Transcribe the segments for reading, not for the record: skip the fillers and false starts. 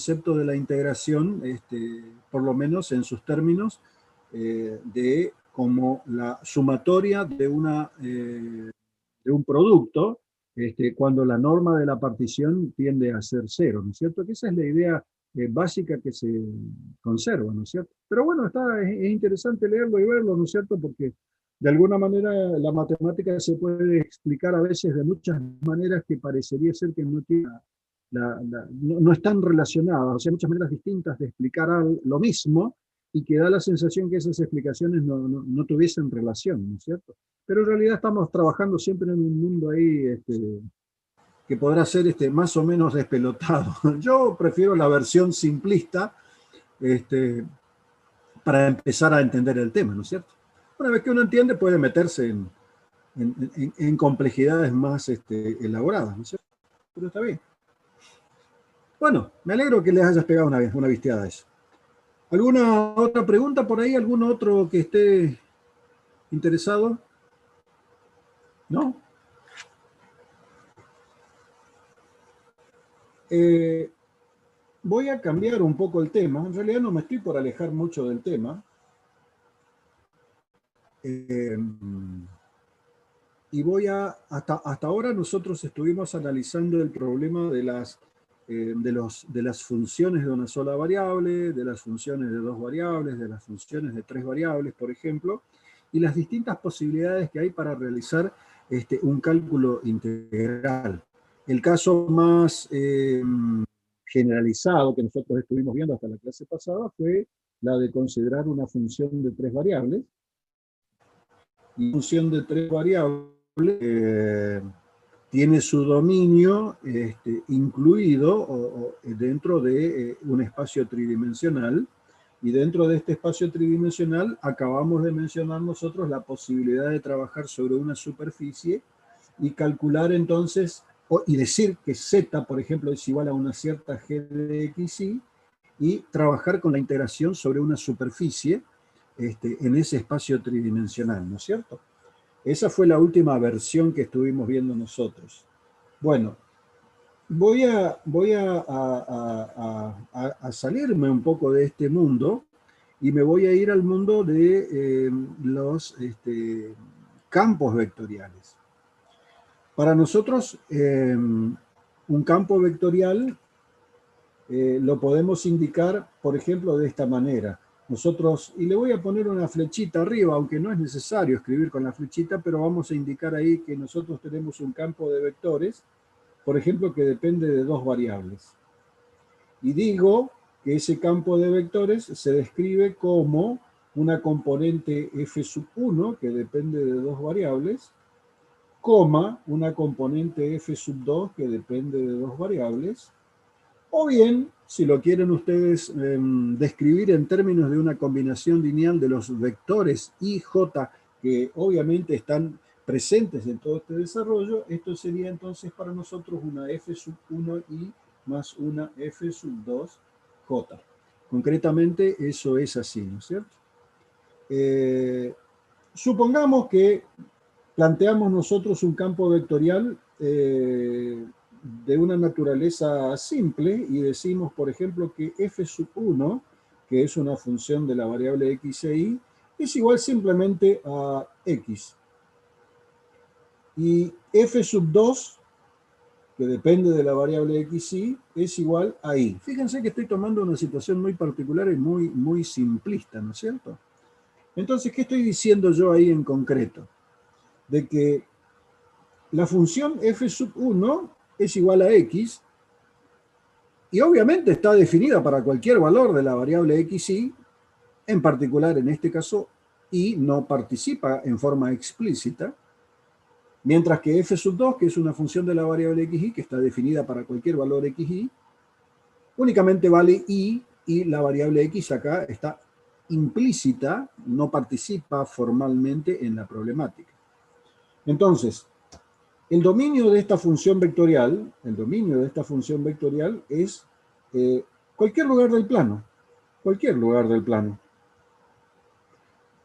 concepto de la integración, por lo menos en sus términos, de como la sumatoria de un producto, cuando la norma de la partición tiende a ser cero, ¿no es cierto? Que esa es la idea básica que se conserva, ¿no es cierto? Pero bueno, es interesante leerlo y verlo, ¿no es cierto? Porque de alguna manera la matemática se puede explicar a veces de muchas maneras que parecería ser que no tiene no están relacionadas, o sea, muchas maneras distintas de explicar lo mismo, y que da la sensación que esas explicaciones no tuviesen relación, ¿no es cierto? Pero en realidad estamos trabajando siempre en un mundo ahí que podrá ser más o menos despelotado. Yo prefiero la versión simplista para empezar a entender el tema, ¿no es cierto? Una vez que uno entiende, puede meterse en complejidades más elaboradas, ¿no es cierto? Pero está bien. Bueno, me alegro que les hayas pegado una visteada a eso. ¿Alguna otra pregunta por ahí? ¿Algún otro que esté interesado? ¿No? Voy a cambiar un poco el tema. En realidad no me estoy por alejar mucho del tema. Y hasta ahora nosotros estuvimos analizando el problema de las funciones de una sola variable, de las funciones de dos variables, de las funciones de tres variables, por ejemplo, y las distintas posibilidades que hay para realizar un cálculo integral. El caso más generalizado que nosotros estuvimos viendo hasta la clase pasada fue la de considerar una función de tres variables. Y función de tres variables tiene su dominio incluido dentro de un espacio tridimensional, y dentro de este espacio tridimensional acabamos de mencionar nosotros la posibilidad de trabajar sobre una superficie y calcular entonces, y decir que z, por ejemplo, es igual a una cierta g de xy, y trabajar con la integración sobre una superficie en ese espacio tridimensional, ¿no es cierto? Esa fue la última versión que estuvimos viendo nosotros. Bueno, voy a salirme un poco de este mundo y me voy a ir al mundo de los campos vectoriales. Para nosotros, un campo vectorial lo podemos indicar, por ejemplo, de esta manera. Nosotros, y le voy a poner una flechita arriba, aunque no es necesario escribir con la flechita, pero vamos a indicar ahí que nosotros tenemos un campo de vectores, por ejemplo, que depende de dos variables. Y digo que ese campo de vectores se describe como una componente f1, que depende de dos variables, coma una componente f2, que depende de dos variables, o bien, si lo quieren ustedes describir en términos de una combinación lineal de los vectores i, j, que obviamente están presentes en todo este desarrollo, esto sería entonces para nosotros una f1i más una f2j. Concretamente, eso es así, ¿no es cierto? Supongamos que planteamos nosotros un campo vectorial de una naturaleza simple y decimos, por ejemplo, que f1, que es una función de la variable x e y, es igual simplemente a x. Y f2, que depende de la variable x y, es igual a y. Fíjense que estoy tomando una situación muy particular y muy simplista, ¿no es cierto? Entonces, ¿qué estoy diciendo yo ahí en concreto? De que la función f1 es igual a x, y obviamente está definida para cualquier valor de la variable xy, en particular en este caso y no participa en forma explícita, mientras que f2, que es una función de la variable xy, que está definida para cualquier valor xy, únicamente vale y la variable x acá está implícita, no participa formalmente en la problemática. Entonces, el dominio de esta función vectorial, es cualquier lugar del plano. Cualquier lugar del plano.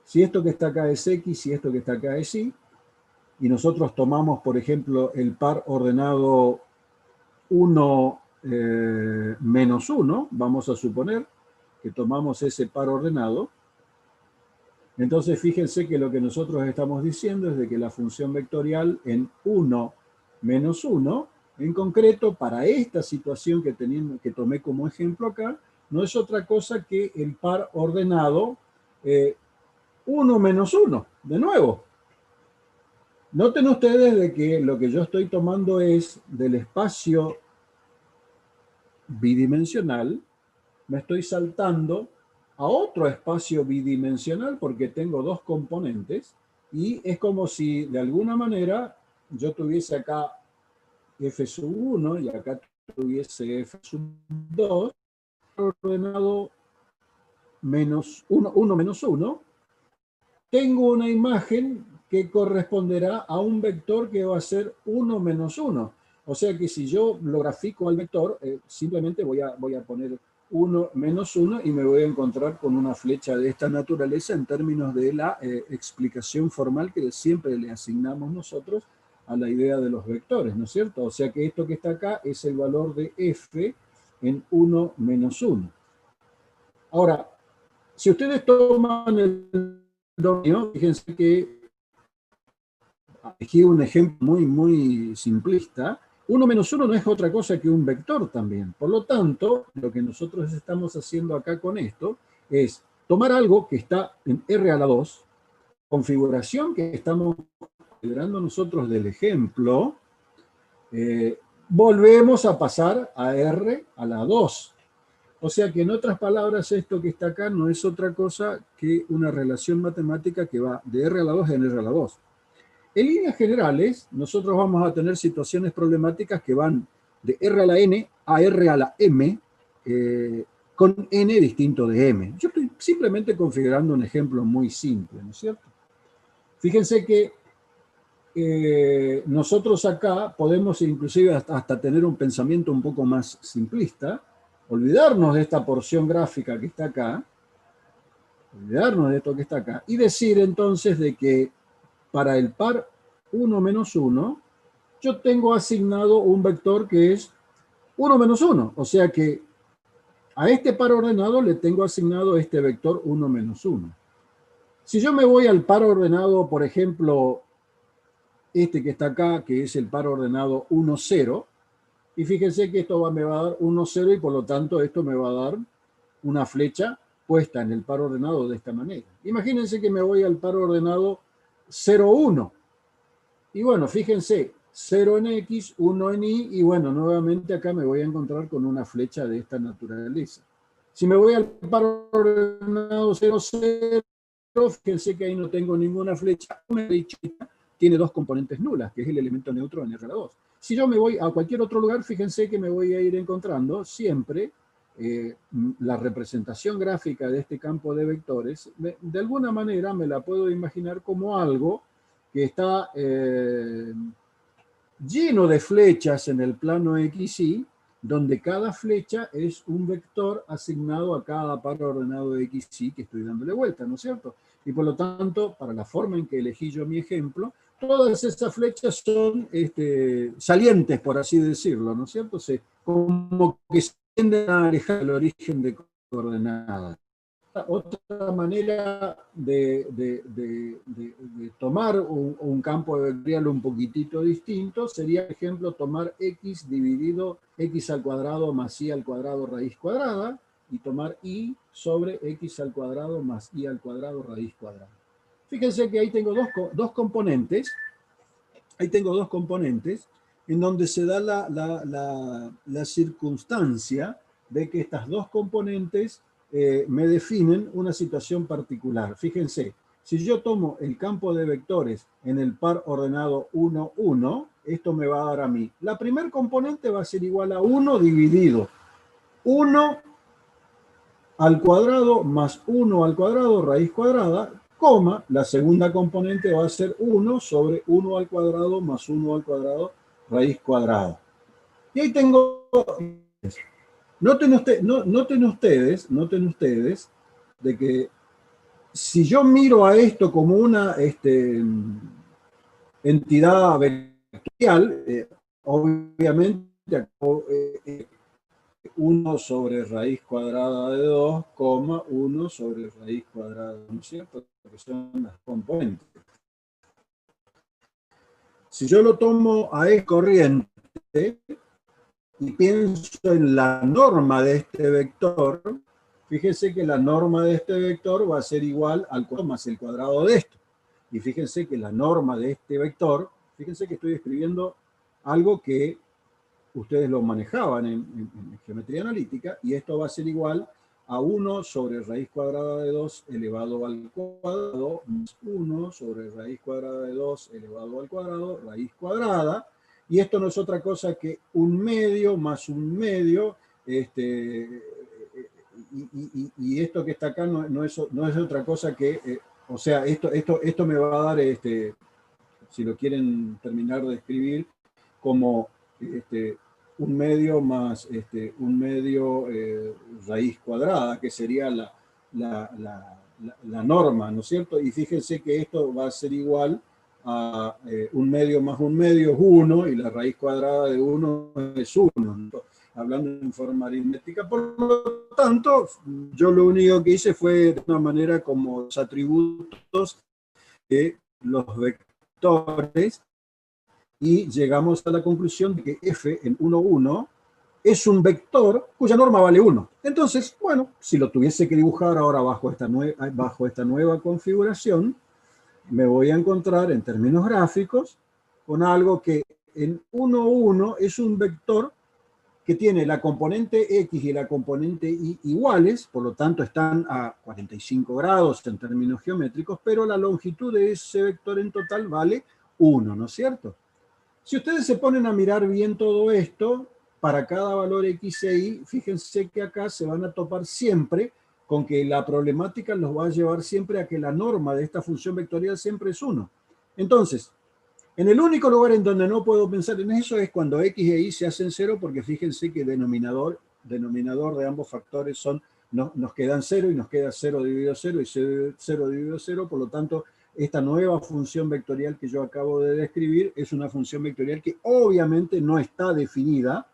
Si esto que está acá es x, si esto que está acá es y, y nosotros tomamos, por ejemplo, el par ordenado 1 menos 1, vamos a suponer que tomamos ese par ordenado. Entonces fíjense que lo que nosotros estamos diciendo es de que la función vectorial en 1 menos 1, en concreto para esta situación que tomé como ejemplo acá, no es otra cosa que el par ordenado 1 menos 1, de nuevo. Noten ustedes de que lo que yo estoy tomando es del espacio bidimensional, me estoy saltando a otro espacio bidimensional porque tengo dos componentes y es como si de alguna manera yo tuviese acá f sub 1 y acá tuviese f sub 2 ordenado menos 1 menos 1. Tengo una imagen que corresponderá a un vector que va a ser 1 menos 1. O sea que si yo lo grafico al vector, simplemente voy a poner 1 menos 1 y me voy a encontrar con una flecha de esta naturaleza en términos de la explicación formal que siempre le asignamos nosotros a la idea de los vectores, ¿no es cierto? O sea que esto que está acá es el valor de f en 1 menos 1. Ahora, si ustedes toman el dominio, fíjense que aquí un ejemplo muy simplista. 1 menos 1 no es otra cosa que un vector también. Por lo tanto, lo que nosotros estamos haciendo acá con esto es tomar algo que está en R a la 2, configuración que estamos considerando nosotros del ejemplo, volvemos a pasar a R a la 2. O sea que en otras palabras, esto que está acá no es otra cosa que una relación matemática que va de R a la 2 en R a la 2. En líneas generales, nosotros vamos a tener situaciones problemáticas que van de R a la N a R a la M, con N distinto de M. Yo estoy simplemente configurando un ejemplo muy simple, ¿no es cierto? Fíjense que nosotros acá podemos inclusive hasta tener un pensamiento un poco más simplista, olvidarnos de esta porción gráfica que está acá, olvidarnos de esto que está acá, y decir entonces de que para el par 1 menos 1, yo tengo asignado un vector que es 1 menos 1. O sea que a este par ordenado le tengo asignado este vector 1 menos 1. Si yo me voy al par ordenado, por ejemplo, este que está acá, que es el par ordenado 1, 0, y fíjense que esto me va a dar 1, 0 y por lo tanto esto me va a dar una flecha puesta en el par ordenado de esta manera. Imagínense que me voy al par ordenado 0, 1. Y bueno, fíjense, 0 en X, 1 en Y, y bueno, nuevamente acá me voy a encontrar con una flecha de esta naturaleza. Si me voy al par ordenado 0, 0, fíjense que ahí no tengo ninguna flecha. Una flechita tiene dos componentes nulas, que es el elemento neutro en R2. Si yo me voy a cualquier otro lugar, fíjense que me voy a ir encontrando siempre la representación gráfica de este campo de vectores. De alguna manera me la puedo imaginar como algo que está lleno de flechas en el plano XY, donde cada flecha es un vector asignado a cada par ordenado de XY que estoy dándole vuelta, ¿no es cierto? Y por lo tanto, para la forma en que elegí yo mi ejemplo, todas esas flechas son salientes, por así decirlo, ¿no es cierto? Como que se tienden a alejar del origen de coordenadas. Otra manera de tomar un campo vectorial un poquitito distinto sería, por ejemplo, tomar x dividido x al cuadrado más y al cuadrado raíz cuadrada y tomar y sobre x al cuadrado más y al cuadrado raíz cuadrada. Fíjense que ahí tengo dos componentes. Ahí tengo dos componentes en donde se da la circunstancia de que estas dos componentes me definen una situación particular. Fíjense, si yo tomo el campo de vectores en el par ordenado 1, 1, esto me va a dar a mí. La primer componente va a ser igual a 1 dividido 1 al cuadrado más 1 al cuadrado raíz cuadrada, coma, la segunda componente va a ser 1 sobre 1 al cuadrado más 1 al cuadrado raíz cuadrada. Y ahí tengo... Noten ustedes de que si yo miro a esto como una entidad vectorial, obviamente 1 sobre raíz cuadrada de 2, 1 sobre raíz cuadrada de 1, ¿no es cierto? Que son las componentes. Si yo lo tomo a E corriente y pienso en la norma de este vector, fíjense que la norma de este vector va a ser igual al cuadrado más el cuadrado de esto. Y fíjense que la norma de este vector, fíjense que estoy escribiendo algo que ustedes lo manejaban en geometría analítica, y esto va a ser igual a 1 sobre raíz cuadrada de 2 elevado al cuadrado, más 1 sobre raíz cuadrada de 2 elevado al cuadrado, raíz cuadrada, y esto no es otra cosa que un medio más un medio, y esto que está acá no es otra cosa que, o sea, esto me va a dar, si lo quieren terminar de escribir, como un medio más un medio raíz cuadrada, que sería la norma, ¿no es cierto? Y fíjense que esto va a ser igual a un medio más un medio es 1, y la raíz cuadrada de 1 es 1, ¿no? Hablando en forma aritmética. Por lo tanto, yo lo único que hice fue de una manera como los atributos de los vectores, y llegamos a la conclusión de que f en 1, 1 es un vector cuya norma vale 1. Entonces, bueno, si lo tuviese que dibujar ahora bajo esta nueva configuración, me voy a encontrar en términos gráficos con algo que en 1, 1 es un vector que tiene la componente X y la componente Y iguales, por lo tanto están a 45 grados en términos geométricos, pero la longitud de ese vector en total vale 1, ¿no es cierto? Si ustedes se ponen a mirar bien todo esto, para cada valor X e Y, fíjense que acá se van a topar siempre con que la problemática los va a llevar siempre a que la norma de esta función vectorial siempre es 1. Entonces, en el único lugar en donde no puedo pensar en eso es cuando X e Y se hacen 0, porque fíjense que denominador de ambos factores nos quedan 0, y nos queda 0 dividido 0 y 0 dividido 0, por lo tanto, esta nueva función vectorial que yo acabo de describir es una función vectorial que obviamente no está definida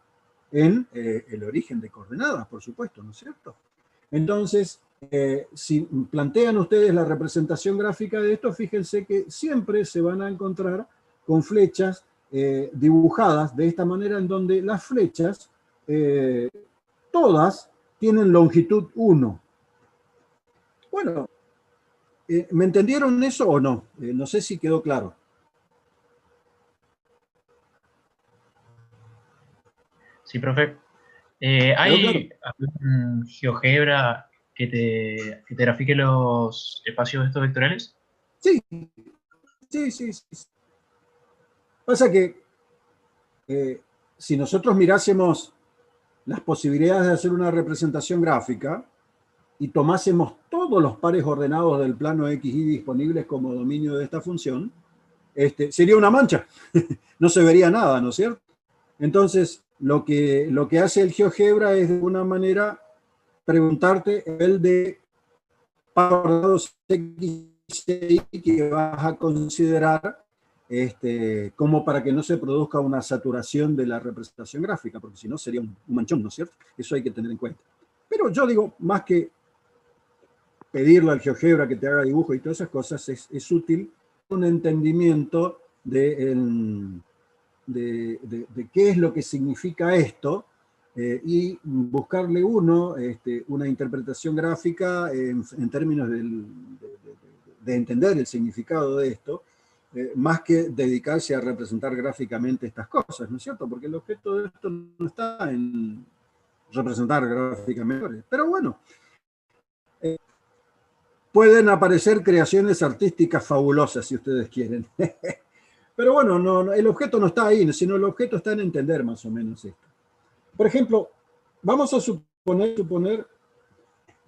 en el origen de coordenadas, por supuesto, ¿no es cierto? Entonces, si plantean ustedes la representación gráfica de esto, fíjense que siempre se van a encontrar con flechas dibujadas de esta manera, en donde las flechas todas tienen longitud 1. Bueno, ¿me entendieron eso o no? No sé si quedó claro. Sí, profe. ¿Quedó claro? ¿Hay algún GeoGebra que te grafique los espacios de estos vectoriales? Sí, sí, sí, sí. Pasa que si nosotros mirásemos las posibilidades de hacer una representación gráfica y tomásemos todos los pares ordenados del plano XY disponibles como dominio de esta función, sería una mancha. No se vería nada, ¿no es cierto? Entonces, lo que hace el GeoGebra es de alguna manera preguntarte el de pares ordenados X que vas a considerar como para que no se produzca una saturación de la representación gráfica, porque si no sería un manchón, ¿no es cierto? Eso hay que tener en cuenta. Pero yo digo, más que pedirle al GeoGebra que te haga dibujo y todas esas cosas, es útil un entendimiento de qué es lo que significa esto, y buscarle una interpretación gráfica en términos de entender el significado de esto, más que dedicarse a representar gráficamente estas cosas, ¿no es cierto? Porque el objeto de esto no está en representar gráficamente. Pero bueno, pueden aparecer creaciones artísticas fabulosas si ustedes quieren. Pero bueno, el objeto no está ahí, sino el objeto está en entender más o menos esto. Por ejemplo, vamos a suponer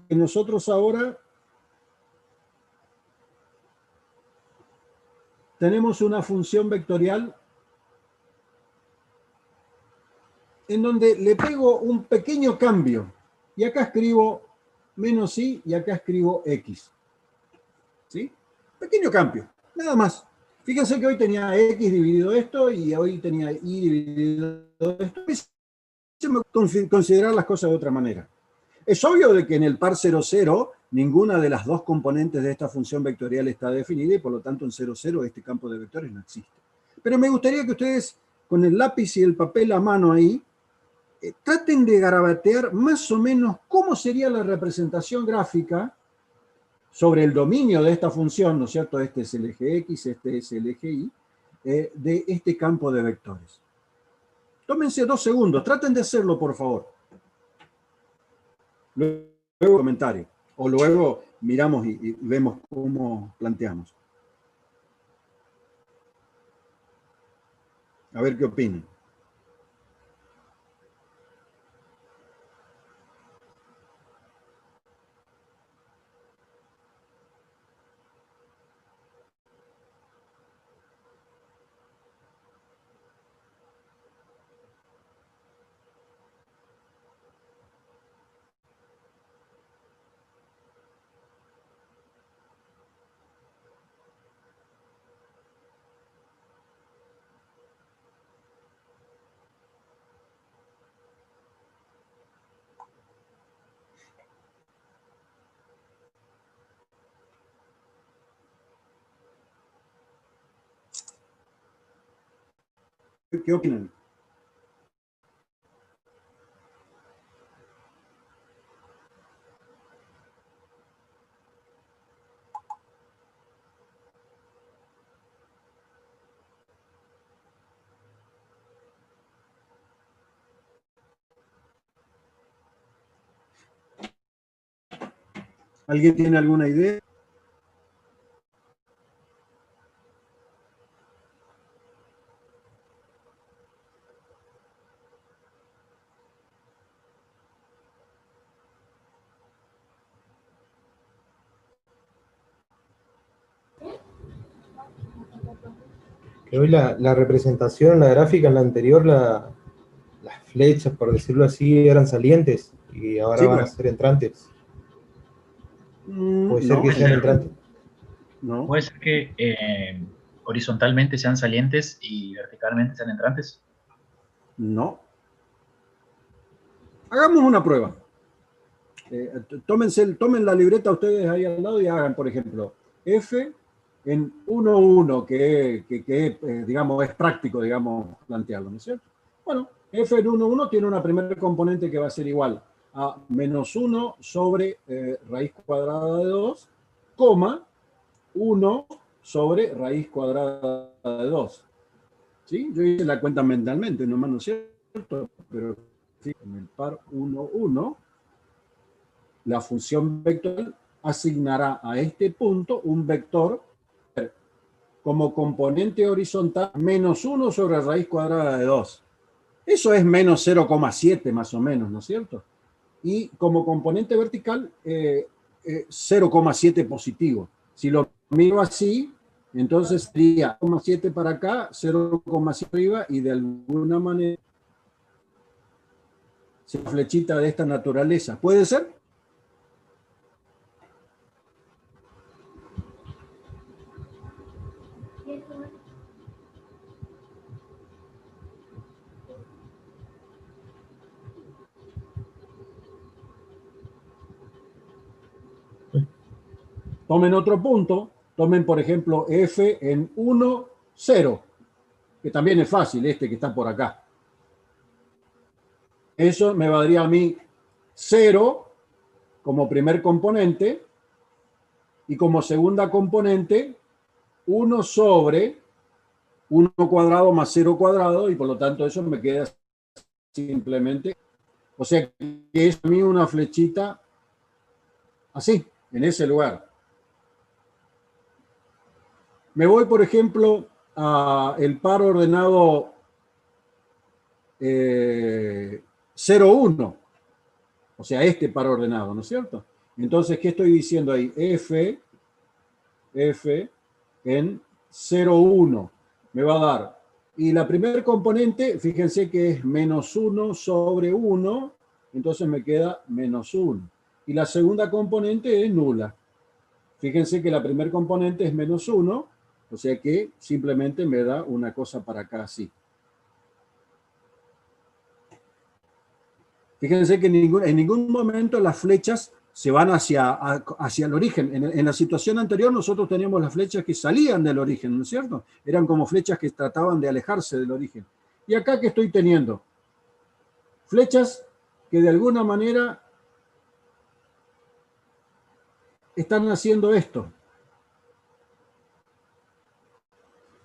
que nosotros ahora tenemos una función vectorial en donde le pego un pequeño cambio. Y acá escribo menos y acá escribo x. ¿Sí? Pequeño cambio, nada más. Fíjense que hoy tenía x dividido esto y hoy tenía y dividido esto. considerar las cosas de otra manera. Es obvio de que en el par 00 ninguna de las dos componentes de esta función vectorial está definida y por lo tanto en 00 este campo de vectores no existe. Pero me gustaría que ustedes con el lápiz y el papel a mano ahí traten de garabatear más o menos cómo sería la representación gráfica sobre el dominio de esta función, ¿no es cierto? Este es el eje X, este es el eje Y, de este campo de vectores. Tómense 2 segundos, traten de hacerlo, por favor. Luego comentario, o luego miramos y vemos cómo planteamos. A ver qué opinan. ¿Qué opinan? ¿Alguien tiene alguna idea? Que hoy la representación, la gráfica en la anterior, las flechas, por decirlo así, eran salientes y ahora Sí, van a bueno. ser entrantes. Puede ser No, que sean entrantes. no, ¿Puede ser que horizontalmente sean salientes y verticalmente sean entrantes? no. Hagamos una prueba. Tomen la libreta ustedes ahí al lado y hagan, por ejemplo, F en 1, 1, digamos, es práctico, digamos, plantearlo, ¿no es cierto? Bueno, F en 1, 1 tiene una primera componente que va a ser igual a menos 1 sobre raíz cuadrada de 2, coma 1 sobre raíz cuadrada de 2. ¿Sí? Yo hice la cuenta mentalmente, nomás, ¿no es cierto? Pero sí, en el par 1, 1, la función vectorial asignará a este punto un vector como componente horizontal menos 1 sobre raíz cuadrada de 2. Eso es menos 0,7 más o menos, ¿no es cierto? Y como componente vertical, 0,7 positivo. Si lo miro así, entonces sería 0,7 para acá, 0,7 arriba y de alguna manera se flechita de esta naturaleza. ¿Puede ser? Tomen otro punto, tomen por ejemplo F en 1, 0, que también es fácil, este que está por acá. Eso me valdría a mí 0 como primer componente y como segunda componente 1 sobre 1 cuadrado más 0 cuadrado y por lo tanto eso me queda simplemente, o sea que es a mí una flechita así, en ese lugar. Me voy, por ejemplo, a el par ordenado 0,1, o sea, este par ordenado, ¿no es cierto? Entonces, ¿qué estoy diciendo ahí? F en 0,1 me va a dar. Y la primera componente, fíjense que es menos 1 sobre 1, entonces me queda menos 1. Y la segunda componente es nula. Fíjense que la primera componente es menos 1, o sea que simplemente me da una cosa para acá así. Fíjense que en ningún momento las flechas se van hacia el origen. En la situación anterior nosotros teníamos las flechas que salían del origen, ¿no es cierto? Eran como flechas que trataban de alejarse del origen. Y acá, ¿qué estoy teniendo? Flechas que de alguna manera están haciendo esto.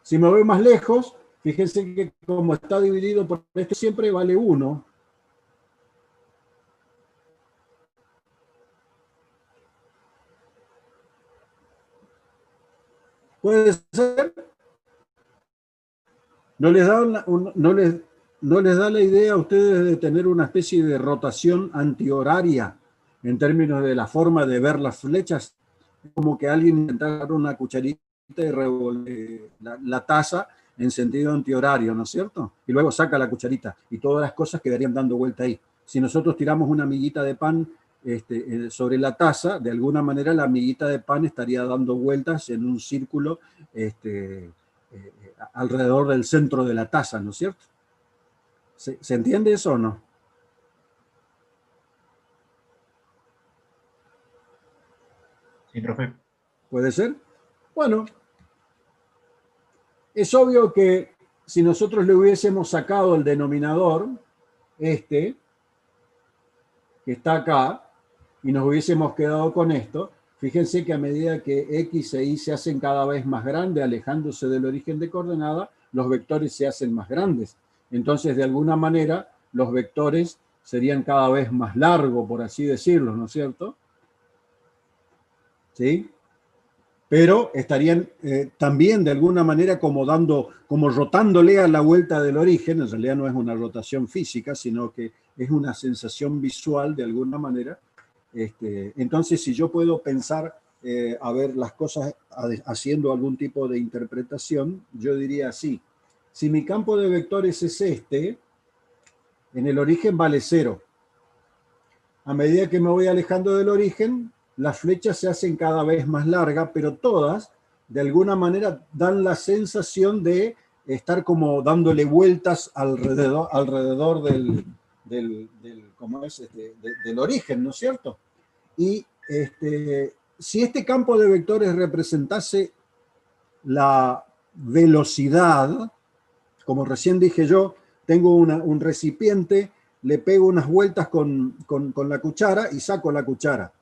Si me voy más lejos, fíjense que como está dividido por esto, siempre vale 1. ¿Puede ser? ¿No les da la idea a ustedes de tener una especie de rotación antihoraria en términos de la forma de ver las flechas? Como que alguien intenta dar una cucharita y revolver la taza en sentido antihorario, ¿no es cierto? Y luego saca la cucharita y todas las cosas quedarían dando vuelta ahí. Si nosotros tiramos una amiguita de pan sobre la taza, de alguna manera la amiguita de pan estaría dando vueltas en un círculo alrededor del centro de la taza, ¿no es cierto? ¿Se entiende eso o no? Sí, profe. ¿Puede ser? Bueno, es obvio que si nosotros le hubiésemos sacado el denominador, que está acá, y nos hubiésemos quedado con esto, fíjense que a medida que X e Y se hacen cada vez más grandes, alejándose del origen de coordenada, los vectores se hacen más grandes. Entonces, de alguna manera, los vectores serían cada vez más largos, por así decirlo, ¿no es cierto? ¿Sí? Pero estarían también de alguna manera como rotándole a la vuelta del origen. En realidad no es una rotación física, sino que es una sensación visual de alguna manera. Entonces, si yo puedo pensar a ver las cosas haciendo algún tipo de interpretación, yo diría así: si mi campo de vectores es en el origen vale 0. A medida que me voy alejando del origen, las flechas se hacen cada vez más largas, pero todas, de alguna manera, dan la sensación de estar como dándole vueltas alrededor del origen, ¿no es cierto? Y si este campo de vectores representase la velocidad, como recién dije yo, tengo un recipiente, le pego unas vueltas con la cuchara y saco la cuchara.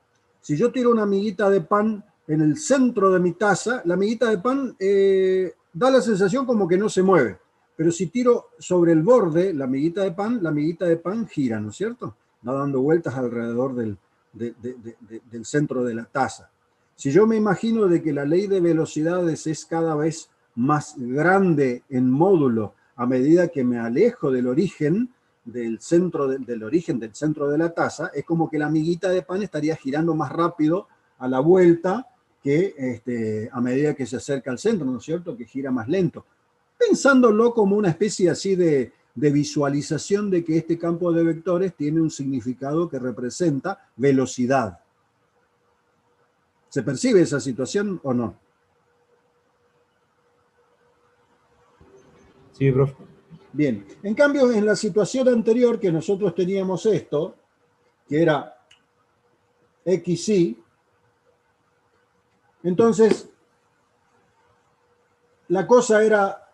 Si yo tiro una amiguita de pan en el centro de mi taza, la amiguita de pan da la sensación como que no se mueve. Pero si tiro sobre el borde la amiguita de pan gira, ¿no es cierto? Va dando vueltas alrededor del centro de la taza. Si yo me imagino de que la ley de velocidades es cada vez más grande en módulo a medida que me alejo del origen, del centro de la taza, es como que la amiguita de pan estaría girando más rápido a la vuelta que a medida que se acerca al centro, ¿no es cierto? Que gira más lento. Pensándolo como una especie así de visualización de que este campo de vectores tiene un significado que representa velocidad. ¿Se percibe esa situación o no? Sí, profe. Bien, en cambio, en la situación anterior que nosotros teníamos esto, que era XY, entonces la cosa era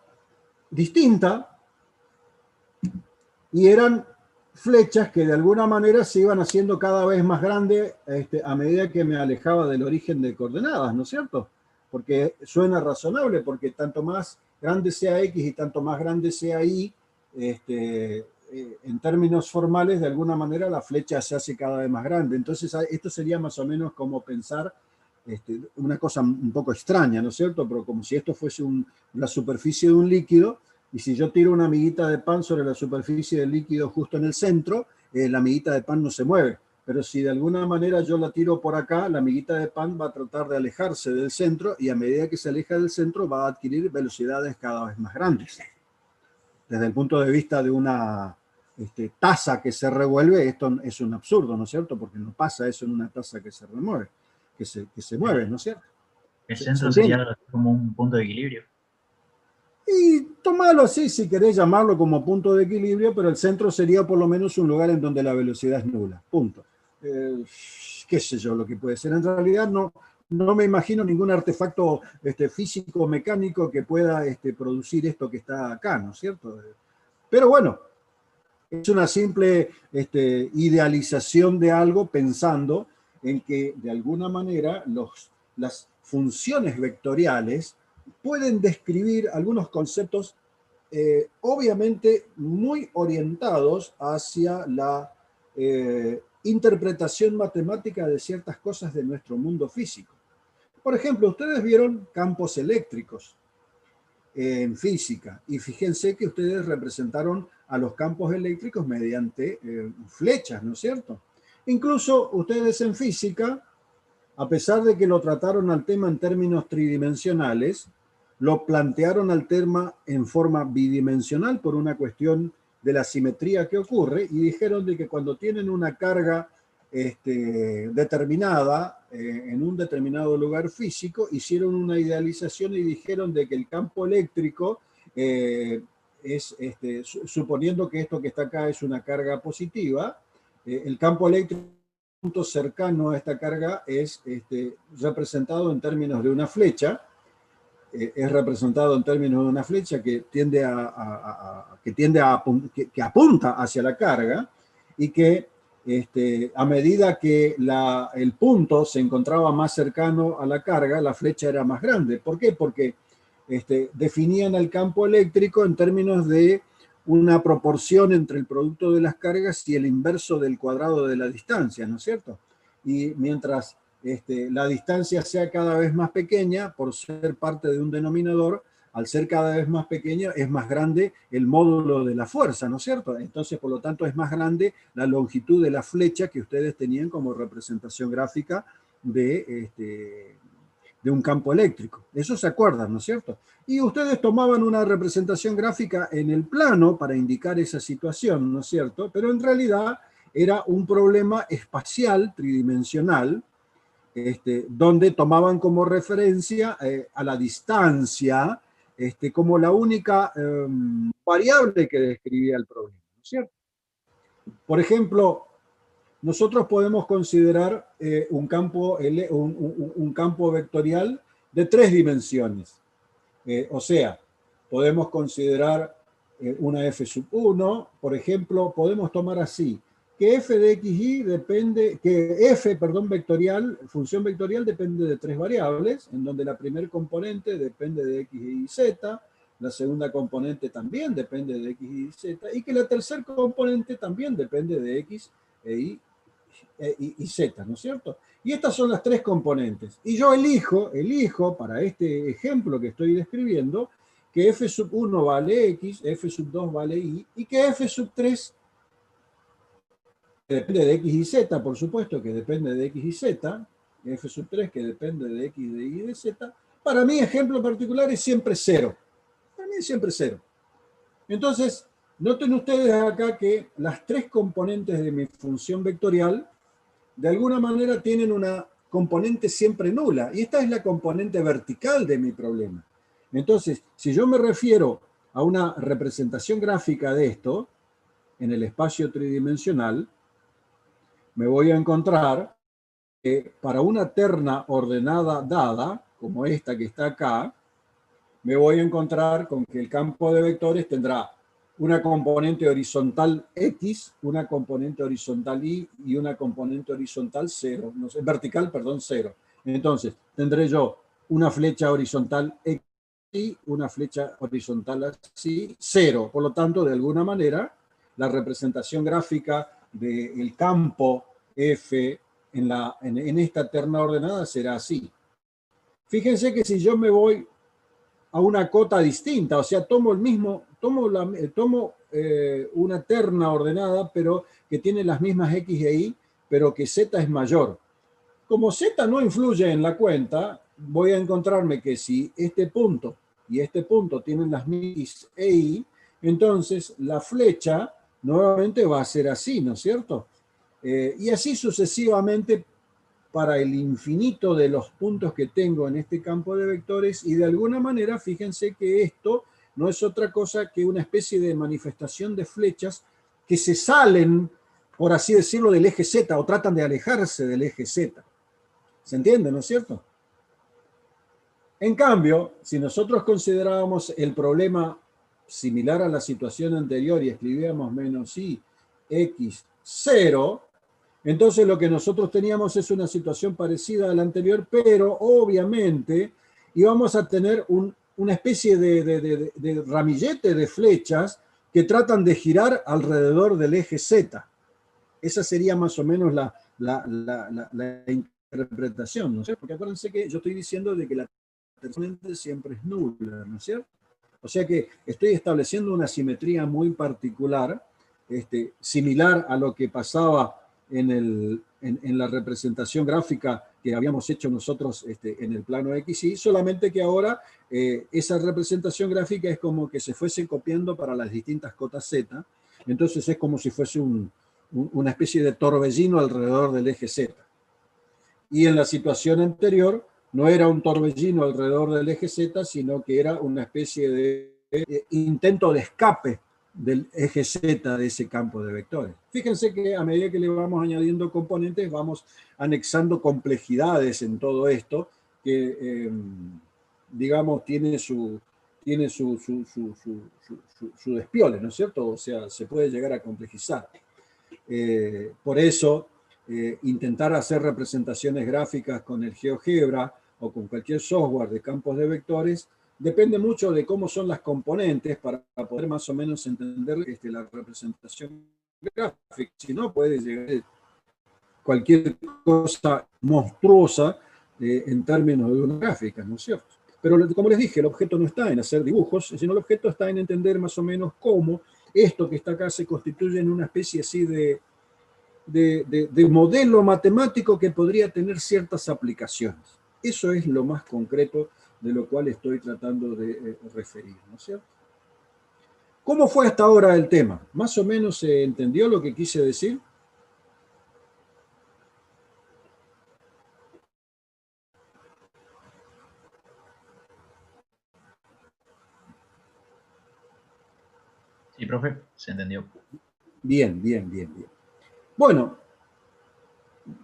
distinta y eran flechas que de alguna manera se iban haciendo cada vez más grandes a medida que me alejaba del origen de coordenadas, ¿no es cierto? Porque suena razonable, porque tanto más grande sea X y tanto más grande sea Y, en términos formales, de alguna manera la flecha se hace cada vez más grande. Entonces, esto sería más o menos como pensar una cosa un poco extraña, ¿no es cierto? Pero como si esto fuese la superficie de un líquido, y si yo tiro una amiguita de pan sobre la superficie del líquido justo en el centro, la amiguita de pan no se mueve. Pero si de alguna manera yo la tiro por acá, la amiguita de pan va a tratar de alejarse del centro y a medida que se aleja del centro va a adquirir velocidades cada vez más grandes. Desde el punto de vista de una taza que se revuelve, esto es un absurdo, ¿no es cierto? Porque no pasa eso en una taza que se remueve, que se mueve, ¿no es cierto? El centro sería como un punto de equilibrio. Y tomalo así, si querés llamarlo como punto de equilibrio, pero el centro sería por lo menos un lugar en donde la velocidad es nula, punto. Qué sé yo lo que puede ser. En realidad no me imagino ningún artefacto físico o mecánico que pueda producir esto que está acá, ¿no es cierto? Pero bueno, es una simple idealización de algo pensando en que de alguna manera las funciones vectoriales pueden describir algunos conceptos obviamente muy orientados hacia la interpretación matemática de ciertas cosas de nuestro mundo físico. Por ejemplo, ustedes vieron campos eléctricos en física y fíjense que ustedes representaron a los campos eléctricos mediante flechas, ¿no es cierto? Incluso ustedes en física, a pesar de que lo trataron al tema en términos tridimensionales, lo plantearon al tema en forma bidimensional por una cuestión de la simetría que ocurre y dijeron de que cuando tienen una carga determinada en un determinado lugar físico, hicieron una idealización y dijeron de que el campo eléctrico suponiendo que esto que está acá es una carga positiva, el campo eléctrico cercano a esta carga es representado en términos de una flecha, es representado en términos de una flecha que que apunta hacia la carga y que a medida que el punto se encontraba más cercano a la carga, la flecha era más grande. ¿Por qué? Porque definían el campo eléctrico en términos de una proporción entre el producto de las cargas y el inverso del cuadrado de la distancia, ¿no es cierto? Y mientras la distancia sea cada vez más pequeña, por ser parte de un denominador, al ser cada vez más pequeña, es más grande el módulo de la fuerza, ¿no es cierto? Entonces, por lo tanto, es más grande la longitud de la flecha que ustedes tenían como representación gráfica de un campo eléctrico. Eso se acuerdan, ¿no es cierto? Y ustedes tomaban una representación gráfica en el plano para indicar esa situación, ¿no es cierto? Pero en realidad era un problema espacial, tridimensional, donde tomaban como referencia a la distancia como la única variable que describía el problema, ¿no es cierto? Por ejemplo, nosotros podemos considerar un campo vectorial de 3 dimensiones. O sea, podemos considerar una f sub 1, por ejemplo, podemos tomar así, que f de xy depende, que f, perdón, vectorial, función vectorial depende de 3 variables, en donde la primer componente depende de x, y z, la segunda componente también depende de x, y z, y que la tercera componente también depende de x, y z, ¿no es cierto? Y estas son las 3 componentes. Y yo elijo para este ejemplo que estoy describiendo, que f sub 1 vale x, f sub 2 vale y que f sub 3 depende de x y z, por supuesto, que depende de x y z, f sub 3 que depende de x, de y, de z. Para mi ejemplo particular es siempre 0. Para mí es siempre 0. Entonces, noten ustedes acá que las 3 componentes de mi función vectorial de alguna manera tienen una componente siempre nula, y esta es la componente vertical de mi problema. Entonces, si yo me refiero a una representación gráfica de esto, en el espacio tridimensional, me voy a encontrar que para una terna ordenada dada, como esta que está acá, me voy a encontrar con que el campo de vectores tendrá una componente horizontal X, una componente horizontal Y y una componente horizontal 0, no sé, vertical, perdón, 0. Entonces, tendré yo una flecha horizontal X y una flecha horizontal así, 0. Por lo tanto, de alguna manera, la representación gráfica del campo F en esta terna ordenada será así. Fíjense que si yo me voy a una cota distinta, o sea, tomo una terna ordenada, pero que tiene las mismas X e Y, pero que Z es mayor. Como Z no influye en la cuenta, voy a encontrarme que si este punto y este punto tienen las mismas X e Y, entonces la flecha nuevamente va a ser así, ¿no es cierto? Y así sucesivamente para el infinito de los puntos que tengo en este campo de vectores, y de alguna manera fíjense que esto no es otra cosa que una especie de manifestación de flechas que se salen, por así decirlo, del eje Z, o tratan de alejarse del eje Z. ¿Se entiende, no es cierto? En cambio, si nosotros considerábamos el problema similar a la situación anterior y escribíamos menos i, x, 0, entonces lo que nosotros teníamos es una situación parecida a la anterior, pero obviamente íbamos a tener una especie de ramillete de flechas que tratan de girar alrededor del eje Z. Esa sería más o menos la interpretación, ¿no es cierto? Porque acuérdense que yo estoy diciendo de que la tercera siempre es nula, ¿no es cierto? O sea que estoy estableciendo una simetría muy particular, similar a lo que pasaba en la representación gráfica que habíamos hecho nosotros en el plano XY, solamente que ahora esa representación gráfica es como que se fuese copiando para las distintas cotas Z, entonces es como si fuese una especie de torbellino alrededor del eje Z. Y en la situación anterior no era un torbellino alrededor del eje Z, sino que era una especie de intento de escape del eje Z de ese campo de vectores. Fíjense que a medida que le vamos añadiendo componentes, vamos anexando complejidades en todo esto, que, digamos, tiene su despiole, ¿no es cierto? O sea, se puede llegar a complejizar. Por eso, intentar hacer representaciones gráficas con el GeoGebra o con cualquier software de campos de vectores depende mucho de cómo son las componentes para poder más o menos entender la representación gráfica. Si no, puede llegar a cualquier cosa monstruosa en términos de una gráfica, ¿no es cierto? Pero como les dije, el objeto no está en hacer dibujos, sino el objeto está en entender más o menos cómo esto que está acá se constituye en una especie así de modelo matemático que podría tener ciertas aplicaciones. Eso es lo más concreto de lo cual estoy tratando de referir, ¿no es cierto? ¿Cómo fue hasta ahora el tema? ¿Más o menos se entendió lo que quise decir? Sí, profe, se entendió. Bien. Bueno,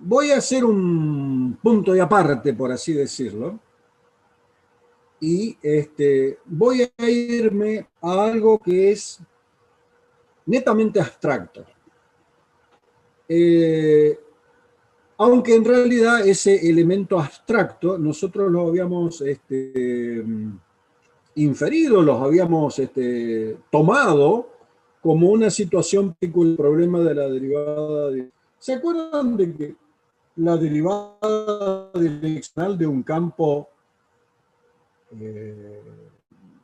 voy a hacer un punto de aparte, por así decirlo, y voy a irme a algo que es netamente abstracto. Aunque en realidad ese elemento abstracto nosotros lo habíamos inferido, los habíamos tomado como una situación particular, el problema de la derivada. ¿Se acuerdan de que la derivada direccional de un campo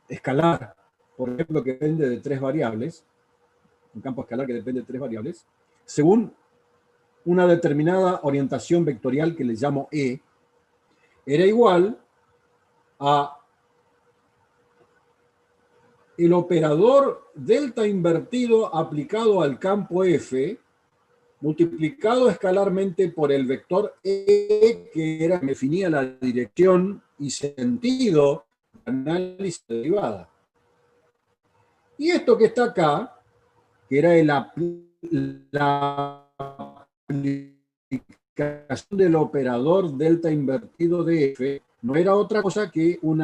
escalar, por ejemplo, que depende de 3 variables, un campo escalar que depende de 3 variables, según una determinada orientación vectorial que le llamo E, era igual a el operador delta invertido aplicado al campo F, multiplicado escalarmente por el vector E, que era, me definía la dirección y sentido de análisis de derivada. Y esto que está acá, que era la aplicación del operador delta invertido de F, no era otra cosa que un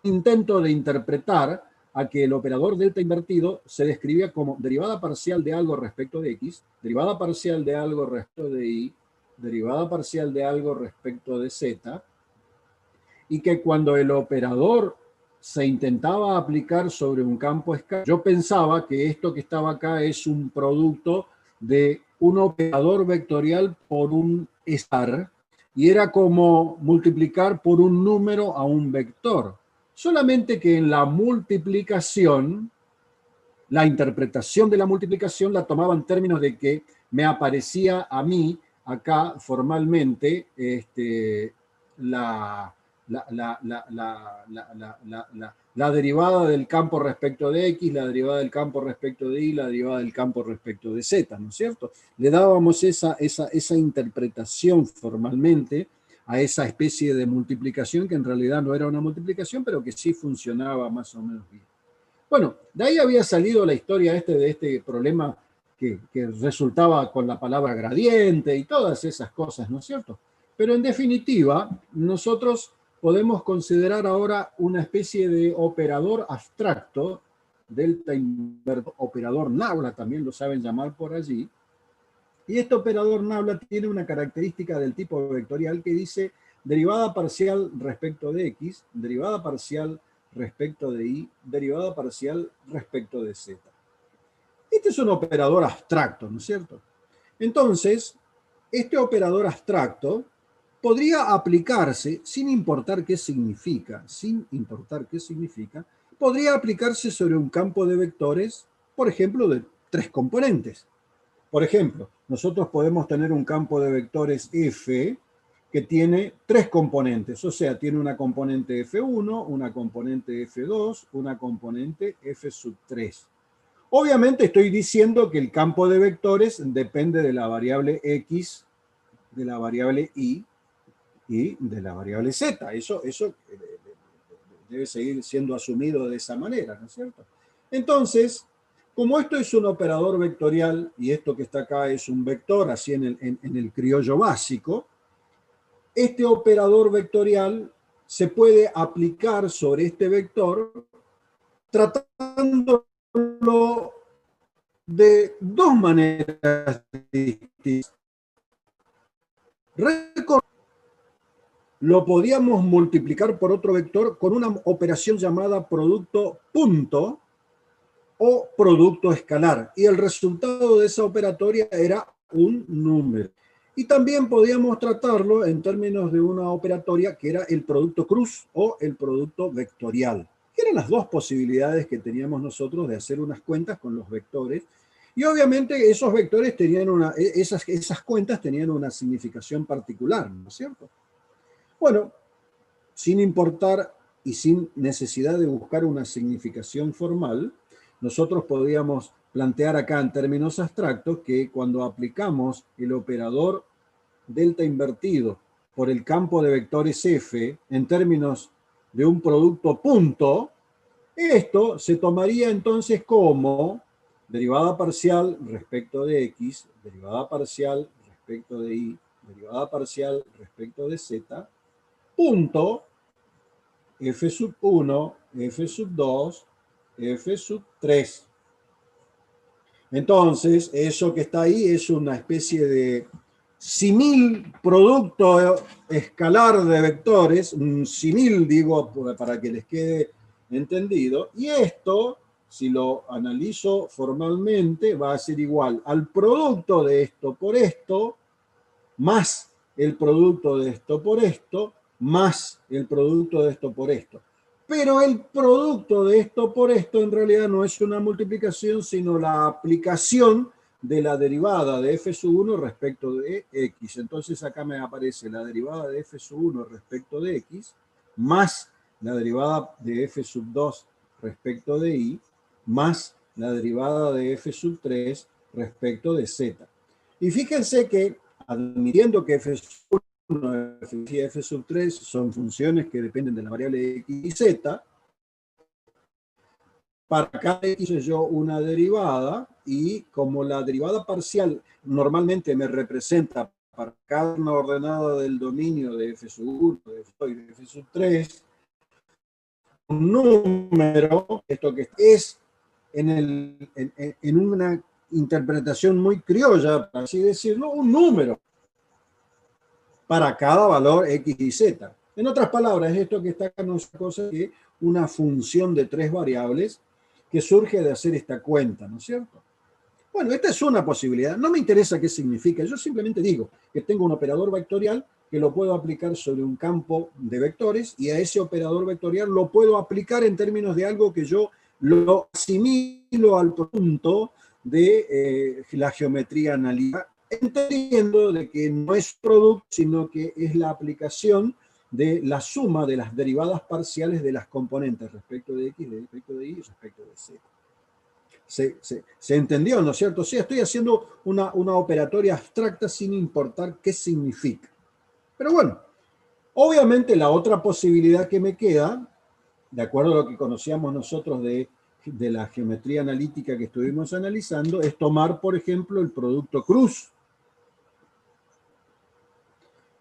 intento de interpretar a que el operador delta invertido se describía como derivada parcial de algo respecto de X, derivada parcial de algo respecto de Y, derivada parcial de algo respecto de Z, y que cuando el operador se intentaba aplicar sobre un campo escalar, yo pensaba que esto que estaba acá es un producto de un operador vectorial por un estar, y era como multiplicar por un número a un vector. Solamente que en la multiplicación, la interpretación de la multiplicación la tomaba en términos de que me aparecía a mí acá formalmente la derivada del campo respecto de X, la derivada del campo respecto de Y, la derivada del campo respecto de Z, ¿no es cierto? Le dábamos esa interpretación formalmente a esa especie de multiplicación que en realidad no era una multiplicación, pero que sí funcionaba más o menos bien. Bueno, de ahí había salido la historia de este problema que resultaba con la palabra gradiente y todas esas cosas, ¿no es cierto? Pero en definitiva, nosotros podemos considerar ahora una especie de operador abstracto, delta invertido, operador Nabla, también lo saben llamar por allí. Y este operador Nabla tiene una característica del tipo vectorial que dice derivada parcial respecto de x, derivada parcial respecto de y, derivada parcial respecto de z. Este es un operador abstracto, ¿no es cierto? Entonces, este operador abstracto podría aplicarse, sin importar qué significa, podría aplicarse sobre un campo de vectores, por ejemplo, de 3 componentes. Por ejemplo, nosotros podemos tener un campo de vectores F que tiene 3 componentes, o sea, tiene una componente F1, una componente F2, una componente F3. Obviamente estoy diciendo que el campo de vectores depende de la variable X, de la variable Y y de la variable Z. Eso debe seguir siendo asumido de esa manera, ¿no es cierto? Entonces, como esto es un operador vectorial y esto que está acá es un vector, así en el criollo básico, este operador vectorial se puede aplicar sobre este vector tratándolo de 2 maneras distintas. Lo podíamos multiplicar por otro vector con una operación llamada producto punto o producto escalar. Y el resultado de esa operatoria era un número. Y también podíamos tratarlo en términos de una operatoria que era el producto cruz o el producto vectorial. Eran las 2 posibilidades que teníamos nosotros de hacer unas cuentas con los vectores. Y obviamente esos vectores tenían esas cuentas tenían una significación particular, ¿no es cierto? Bueno, sin importar y sin necesidad de buscar una significación formal, nosotros podríamos plantear acá en términos abstractos que cuando aplicamos el operador delta invertido por el campo de vectores F en términos de un producto punto, esto se tomaría entonces como derivada parcial respecto de X, derivada parcial respecto de Y, derivada parcial respecto de Z, punto F1, F2, F3. Entonces, eso que está ahí es una especie de símil producto escalar de vectores, un símil, digo, para que les quede entendido, y esto, si lo analizo formalmente, va a ser igual al producto de esto por esto, más el producto de esto por esto, más el producto de esto por esto. Pero el producto de esto por esto en realidad no es una multiplicación, sino la aplicación de la derivada de f1 respecto de x. Entonces acá me aparece la derivada de f1 respecto de x, más la derivada de f2 respecto de y, más la derivada de f3 respecto de z. Y fíjense que, admitiendo que f1 y f3 son funciones que dependen de la variable x y z, para cada x uso yo una derivada, y como la derivada parcial normalmente me representa para cada una ordenada del dominio de f1, de f2 y de f3, un número, esto que es en una interpretación muy criolla, por así decirlo, un número para cada valor x y z. En otras palabras, esto que está acá no es otra cosa que una función de 3 variables que surge de hacer esta cuenta, ¿no es cierto? Bueno, esta es una posibilidad. No me interesa qué significa. Yo simplemente digo que tengo un operador vectorial que lo puedo aplicar sobre un campo de vectores, y a ese operador vectorial lo puedo aplicar en términos de algo que yo lo asimilo al punto de la geometría analítica, entendiendo de que no es producto, sino que es la aplicación de la suma de las derivadas parciales de las componentes respecto de x, respecto de y, respecto de z. ¿Se entendió, no es cierto? O sea, estoy haciendo una operatoria abstracta sin importar qué significa. Pero bueno, Obviamente la otra posibilidad que me queda, de acuerdo a lo que conocíamos nosotros de la geometría analítica que estuvimos analizando, es tomar, por ejemplo, el producto cruz.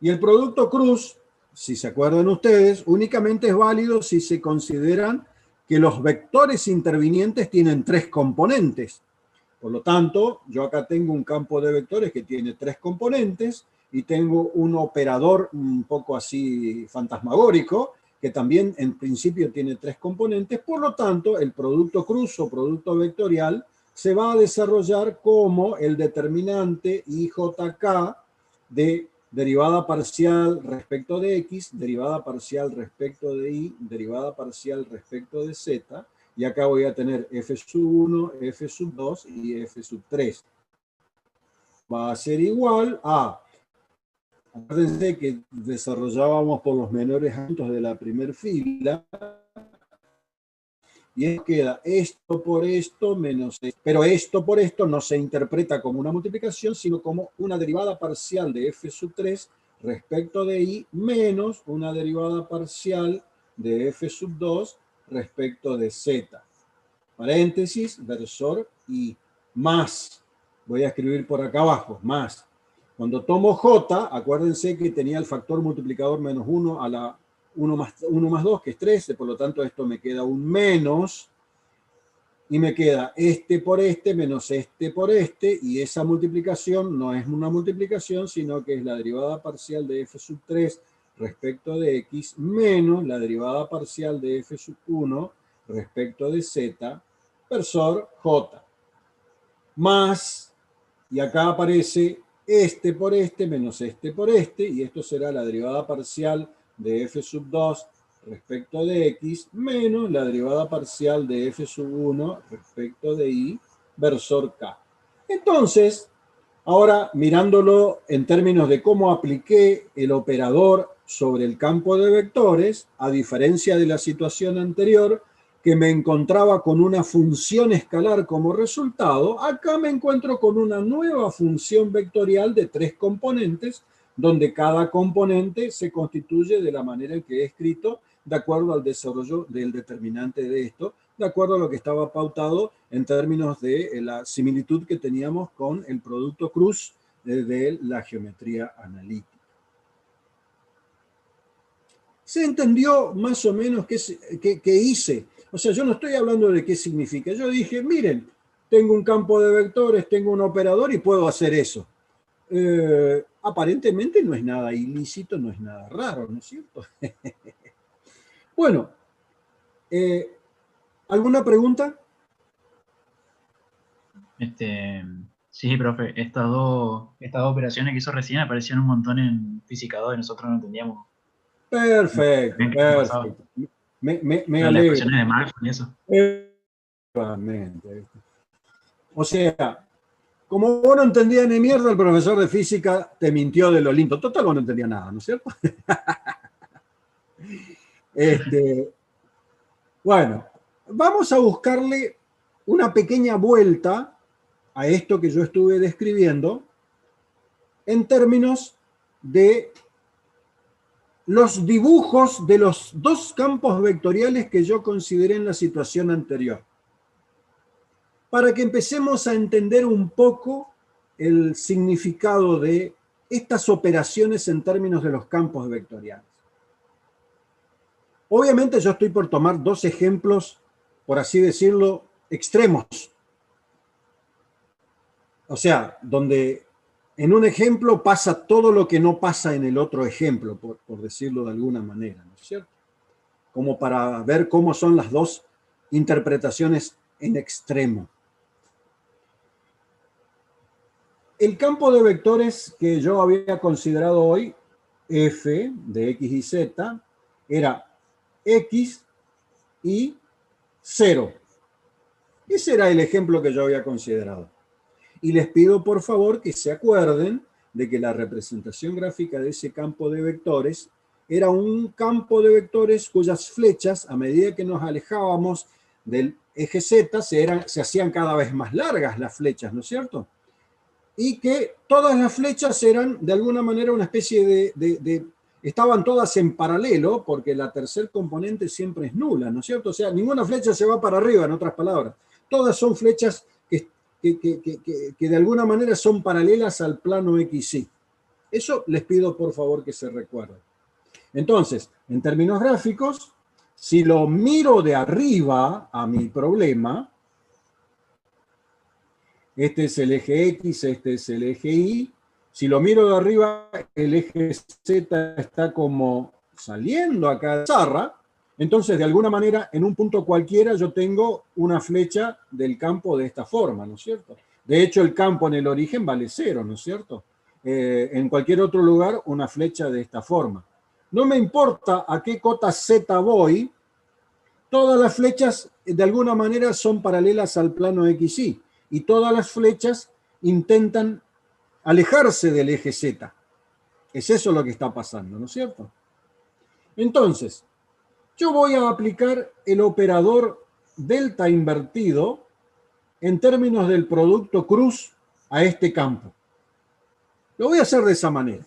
Y el producto cruz, si se acuerdan ustedes, únicamente es válido si se consideran que los vectores intervinientes tienen 3 componentes. Por lo tanto, yo acá tengo un campo de vectores que tiene 3 componentes y tengo un operador un poco así fantasmagórico que también en principio tiene 3 componentes. Por lo tanto, el producto cruz o producto vectorial se va a desarrollar como el determinante IJK de derivada parcial respecto de X, derivada parcial respecto de Y, derivada parcial respecto de Z, y acá voy a tener f1, f2 y f3. Va a ser igual a, acuérdense que desarrollábamos por los menores puntos de la primera fila, y queda esto por esto menos esto. Pero esto por esto no se interpreta como una multiplicación, sino como una derivada parcial de f3 respecto de y menos una derivada parcial de f2 respecto de z. Paréntesis, versor y más. Voy a escribir por acá abajo, más. Cuando tomo j, acuérdense que tenía el factor multiplicador menos 1 a la 1 más 2, que es 13, por lo tanto esto me queda un menos, y me queda este por este menos este por este, y esa multiplicación no es una multiplicación, sino que es la derivada parcial de f3 respecto de x menos la derivada parcial de f1 respecto de z, versor j, más, y acá aparece este por este menos este por este, y esto será la derivada parcial de f2 respecto de x menos la derivada parcial de f1 respecto de y, versor k. Entonces, ahora mirándolo en términos de cómo apliqué el operador sobre el campo de vectores, a diferencia de la situación anterior, que me encontraba con una función escalar como resultado, acá me encuentro con una nueva función vectorial de 3 componentes, donde cada componente se constituye de la manera en que he escrito, de acuerdo al desarrollo del determinante de esto, de acuerdo a lo que estaba pautado en términos de la similitud que teníamos con el producto cruz de la geometría analítica. ¿Se entendió más o menos qué hice? O sea, yo no estoy hablando de qué significa. Yo dije, miren, tengo un campo de vectores, tengo un operador y puedo hacer eso. Aparentemente no es nada ilícito, no es nada raro, ¿no es cierto? Bueno, ¿alguna pregunta? Sí, profe, estas dos operaciones que hizo recién aparecieron un montón en Física 2 y nosotros no entendíamos Perfecto, bien qué pasaba. perfecto. Me Las alegro. ecuaciones de Maxwell y eso. O sea, como vos no entendías ni mierda, el profesor de física te mintió de lo lindo. Total, vos no entendías nada, ¿no es cierto? Bueno, vamos a buscarle una pequeña vuelta a esto que yo estuve describiendo en términos de los dibujos de los 2 campos vectoriales que yo consideré en la situación anterior, para que empecemos a entender un poco el significado de estas operaciones en términos de los campos vectoriales. Obviamente yo estoy por tomar 2 ejemplos, por así decirlo, extremos. O sea, donde en un ejemplo pasa todo lo que no pasa en el otro ejemplo, por decirlo de alguna manera, ¿no es cierto? Como para ver cómo son las 2 interpretaciones en extremo. El campo de vectores que yo había considerado hoy, f de x y z, era x y 0. Ese era el ejemplo que yo había considerado. Y les pido por favor que se acuerden de que la representación gráfica de ese campo de vectores era un campo de vectores cuyas flechas, a medida que nos alejábamos del eje Z, se hacían cada vez más largas las flechas, ¿no es cierto? Y que todas las flechas eran de alguna manera una especie de estaban todas en paralelo, porque la tercer componente siempre es nula, ¿no es cierto? O sea, ninguna flecha se va para arriba, en otras palabras. Todas son flechas que de alguna manera son paralelas al plano XY. Eso les pido por favor que se recuerden. Entonces, en términos gráficos, si lo miro de arriba a mi problema, este es el eje X, este es el eje Y. Si lo miro de arriba, el eje Z está como saliendo acá de la pizarra. Entonces, de alguna manera, en un punto cualquiera, yo tengo una flecha del campo de esta forma, ¿no es cierto? De hecho, el campo en el origen vale 0, ¿no es cierto? En cualquier otro lugar, una flecha de esta forma. No me importa a qué cota Z voy, todas las flechas de alguna manera son paralelas al plano XY y todas las flechas intentan alejarse del eje Z. Es eso lo que está pasando, ¿no es cierto? Entonces, yo voy a aplicar el operador delta invertido en términos del producto cruz a este campo. Lo voy a hacer de esa manera.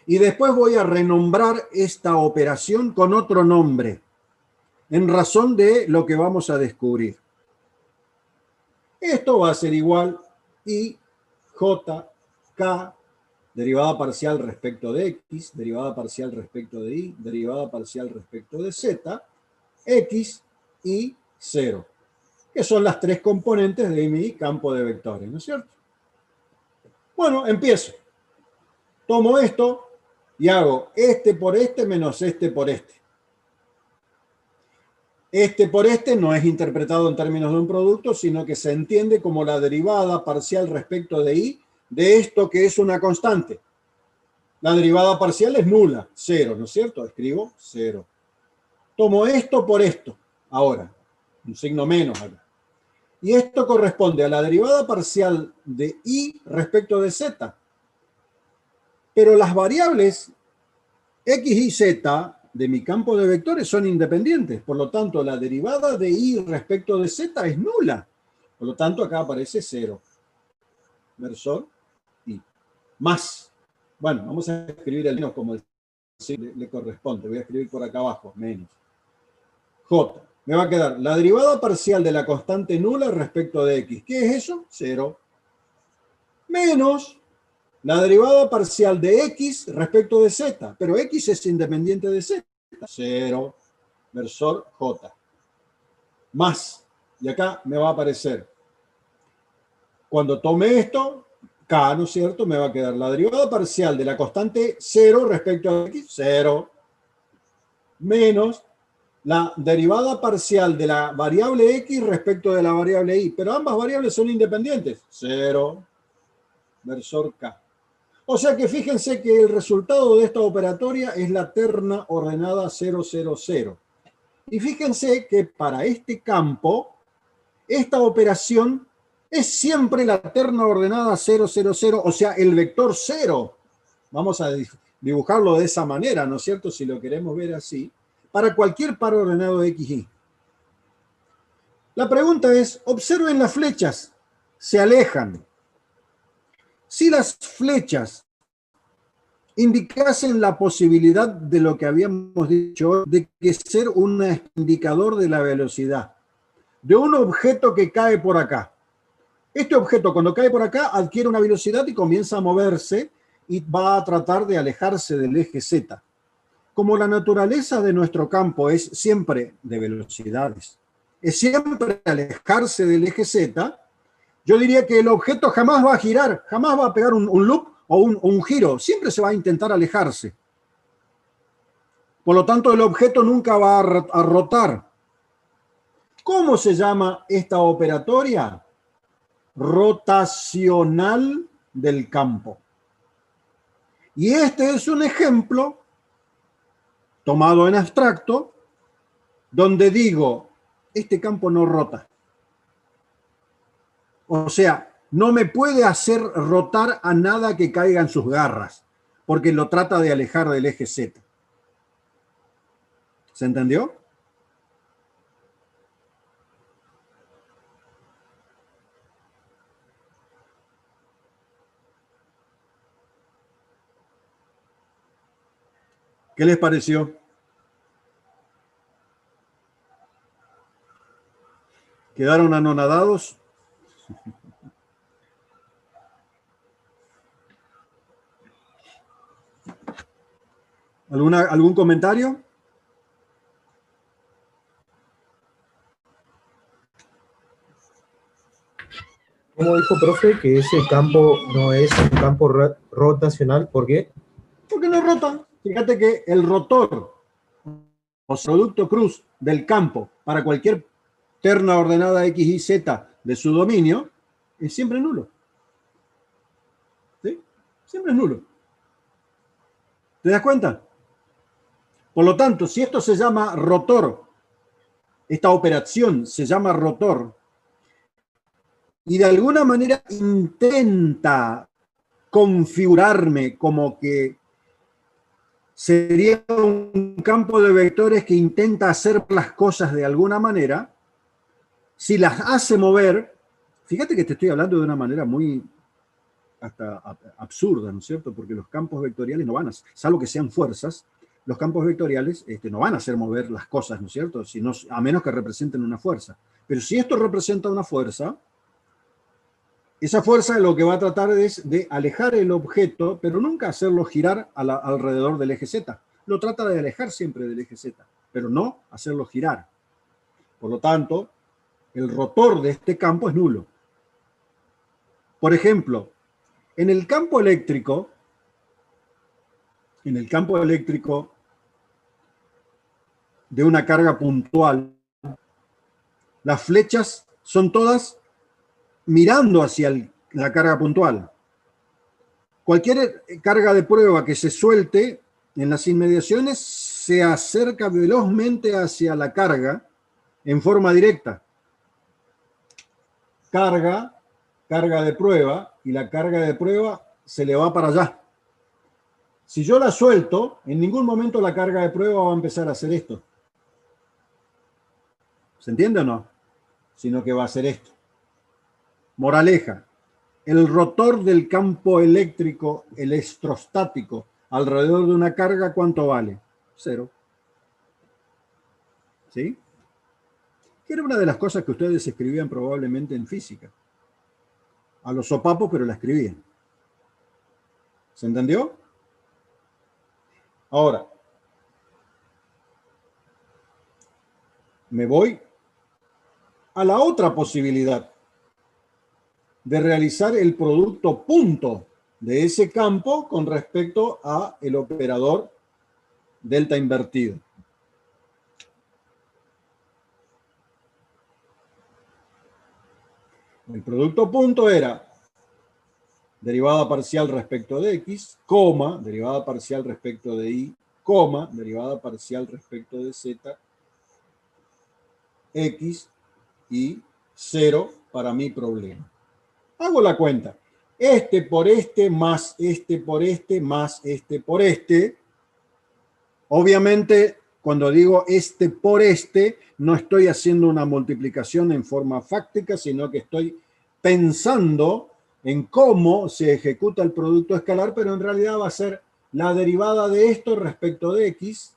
Y después voy a renombrar esta operación con otro nombre, en razón de lo que vamos a descubrir. Esto va a ser igual I, J, K, derivada parcial respecto de X, derivada parcial respecto de Y, derivada parcial respecto de Z, X y 0, que son las tres componentes de mi campo de vectores, ¿no es cierto? Bueno, empiezo. Tomo esto y hago este por este menos este por este. Este por este no es interpretado en términos de un producto, sino que se entiende como la derivada parcial respecto de Y de esto que es una constante. La derivada parcial es nula, 0, ¿no es cierto? Escribo 0. Tomo esto por esto, ahora, un signo menos acá. Y esto corresponde a la derivada parcial de Y respecto de Z. Pero las variables X y Z de mi campo de vectores son independientes. Por lo tanto, la derivada de Y respecto de Z es nula. Por lo tanto, acá aparece 0. Versor Y. Más. Bueno, vamos a escribir el menos como le corresponde. Voy a escribir por acá abajo, menos. J. Me va a quedar la derivada parcial de la constante nula respecto de X. ¿Qué es eso? 0. Menos la derivada parcial de X respecto de Z. Pero X es independiente de Z. 0. Versor J. Más. Y acá me va a aparecer, cuando tome esto, K, ¿no es cierto? Me va a quedar la derivada parcial de la constante 0 respecto a X. 0. Menos la derivada parcial de la variable X respecto de la variable Y. Pero ambas variables son independientes. 0. Versor K. O sea que fíjense que el resultado de esta operatoria es la terna ordenada 0, 0, 0. Y fíjense que para este campo, esta operación es siempre la terna ordenada 0, 0, 0, o sea, el vector 0. Vamos a dibujarlo de esa manera, ¿no es cierto? Si lo queremos ver así, para cualquier par ordenado XY. La pregunta es, observen las flechas, se alejan. Si las flechas indicasen la posibilidad de lo que habíamos dicho, de que ser un indicador de la velocidad, de un objeto que cae por acá. Este objeto cuando cae por acá adquiere una velocidad y comienza a moverse y va a tratar de alejarse del eje Z. Como la naturaleza de nuestro campo es siempre de velocidades, es siempre alejarse del eje Z, yo diría que el objeto jamás va a girar, jamás va a pegar un loop o un giro, siempre se va a intentar alejarse. Por lo tanto, el objeto nunca va a rotar. ¿Cómo se llama esta operatoria? Rotacional del campo. Y este es un ejemplo tomado en abstracto, donde digo, este campo no rota. O sea, no me puede hacer rotar a nada que caiga en sus garras, porque lo trata de alejar del eje Z. ¿Se entendió? ¿Qué les pareció? ¿Quedaron anonadados? ¿Algún comentario? Como dijo profe, que ese campo no es un campo rotacional, ¿por qué? Porque no rota. Fíjate que el rotor o producto cruz del campo para cualquier terna ordenada X y Z de su dominio es siempre nulo. ¿Sí? Siempre es nulo. ¿Te das cuenta? Por lo tanto, si esto se llama rotor, esta operación se llama rotor, y de alguna manera intenta configurarme como que sería un campo de vectores que intenta hacer las cosas de alguna manera, si las hace mover, fíjate que te estoy hablando de una manera muy hasta absurda, ¿no es cierto? Porque los campos vectoriales no van a, salvo que sean fuerzas, los campos vectoriales no van a hacer mover las cosas, ¿no es cierto? Sino, a menos que representen una fuerza. Pero si esto representa una fuerza, esa fuerza lo que va a tratar es de alejar el objeto, pero nunca hacerlo girar alrededor del eje Z. Lo trata de alejar siempre del eje Z, pero no hacerlo girar. Por lo tanto, el rotor de este campo es nulo. Por ejemplo, en el campo eléctrico de una carga puntual, las flechas son todas mirando hacia la carga puntual. Cualquier carga de prueba que se suelte en las inmediaciones se acerca velozmente hacia la carga en forma directa. Carga de prueba, y la carga de prueba se le va para allá. Si yo la suelto, en ningún momento la carga de prueba va a empezar a hacer esto. ¿Se entiende o no? Sino que va a hacer esto. Moraleja, el rotor del campo eléctrico electrostático alrededor de una carga, ¿cuánto vale? 0. ¿Sí? Que era una de las cosas que ustedes escribían probablemente en física. A los sopapos, pero la escribían. ¿Se entendió? Ahora, me voy a la otra posibilidad de realizar el producto punto de ese campo con respecto a el operador delta invertido. El producto punto era derivada parcial respecto de x, coma, derivada parcial respecto de y, coma, derivada parcial respecto de z, x y 0 para mi problema. Hago la cuenta. Este por este más este por este más este por este. Obviamente, cuando digo este por este, no estoy haciendo una multiplicación en forma fáctica, sino que estoy pensando en cómo se ejecuta el producto escalar, pero en realidad va a ser la derivada de esto respecto de x,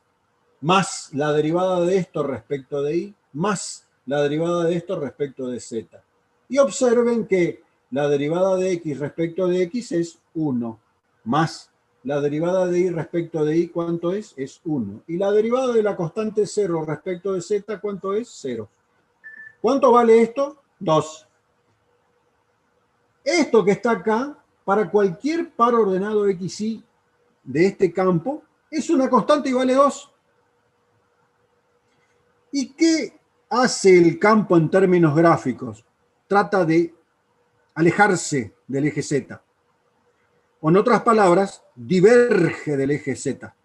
más la derivada de esto respecto de y, más la derivada de esto respecto de z. Y observen que la derivada de x respecto de x es 1, más la derivada de y respecto de y, ¿cuánto es? Es 1. Y la derivada de la constante 0 respecto de z, ¿cuánto es? 0. ¿Cuánto vale esto? 2. Esto que está acá, para cualquier par ordenado XY de este campo, es una constante y vale 2. ¿Y qué hace el campo en términos gráficos? Trata de alejarse del eje Z. O en otras palabras, diverge del eje Z.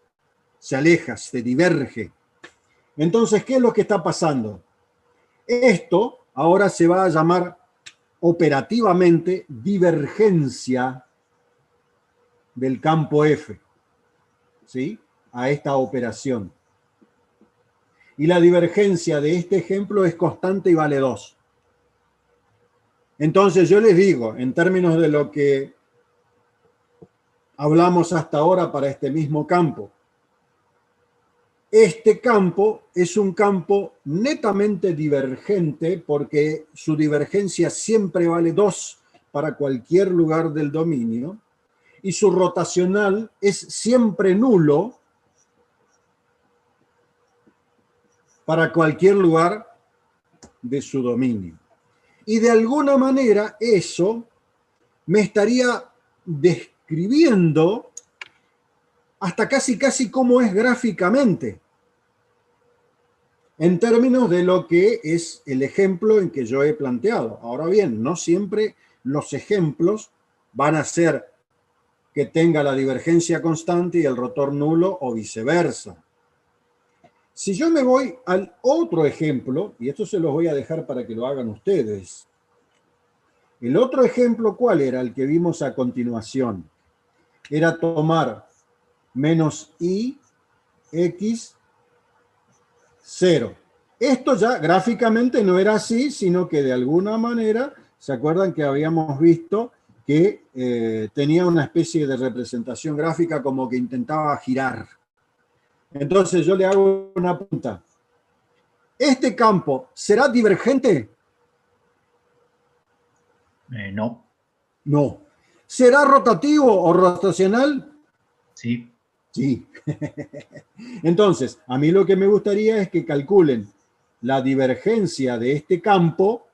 Se aleja, se diverge. Entonces, ¿qué es lo que está pasando? Esto ahora se va a llamar operativamente divergencia del campo F, ¿sí? A esta operación. Y la divergencia de este ejemplo es constante y vale 2. Entonces yo les digo, en términos de lo que hablamos hasta ahora para este mismo campo, este campo es un campo netamente divergente porque su divergencia siempre vale 2 para cualquier lugar del dominio y su rotacional es siempre nulo para cualquier lugar de su dominio. Y de alguna manera eso me estaría describiendo hasta casi cómo es gráficamente, en términos de lo que es el ejemplo en que yo he planteado. Ahora bien, no siempre los ejemplos van a ser que tenga la divergencia constante y el rotor nulo o viceversa. Si yo me voy al otro ejemplo, y esto se los voy a dejar para que lo hagan ustedes. El otro ejemplo, ¿cuál era? El que vimos a continuación. Era tomar menos i, x, 0. Esto ya gráficamente no era así, sino que de alguna manera, ¿se acuerdan que habíamos visto que tenía una especie de representación gráfica como que intentaba girar? Entonces yo le hago una pregunta. ¿Este campo será divergente? No. No. ¿Será rotativo o rotacional? Sí. Sí. Entonces, a mí lo que me gustaría es que calculen la divergencia de este campo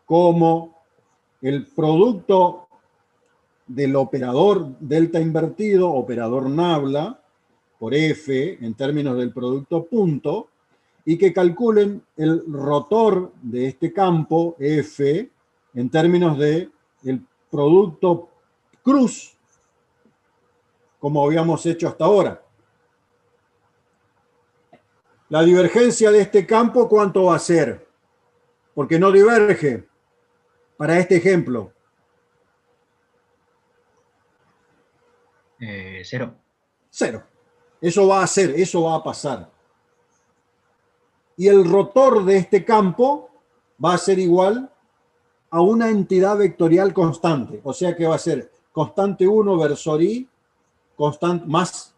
como el producto del operador delta invertido, operador nabla, por F, en términos del producto punto, y que calculen el rotor de este campo, F, en términos del producto cruz, como habíamos hecho hasta ahora. La divergencia de este campo, ¿cuánto va a ser? Porque no diverge para este ejemplo. 0. 0. Eso va a ser, eso va a pasar. Y el rotor de este campo va a ser igual a una entidad vectorial constante. O sea que va a ser constante 1 versor i, más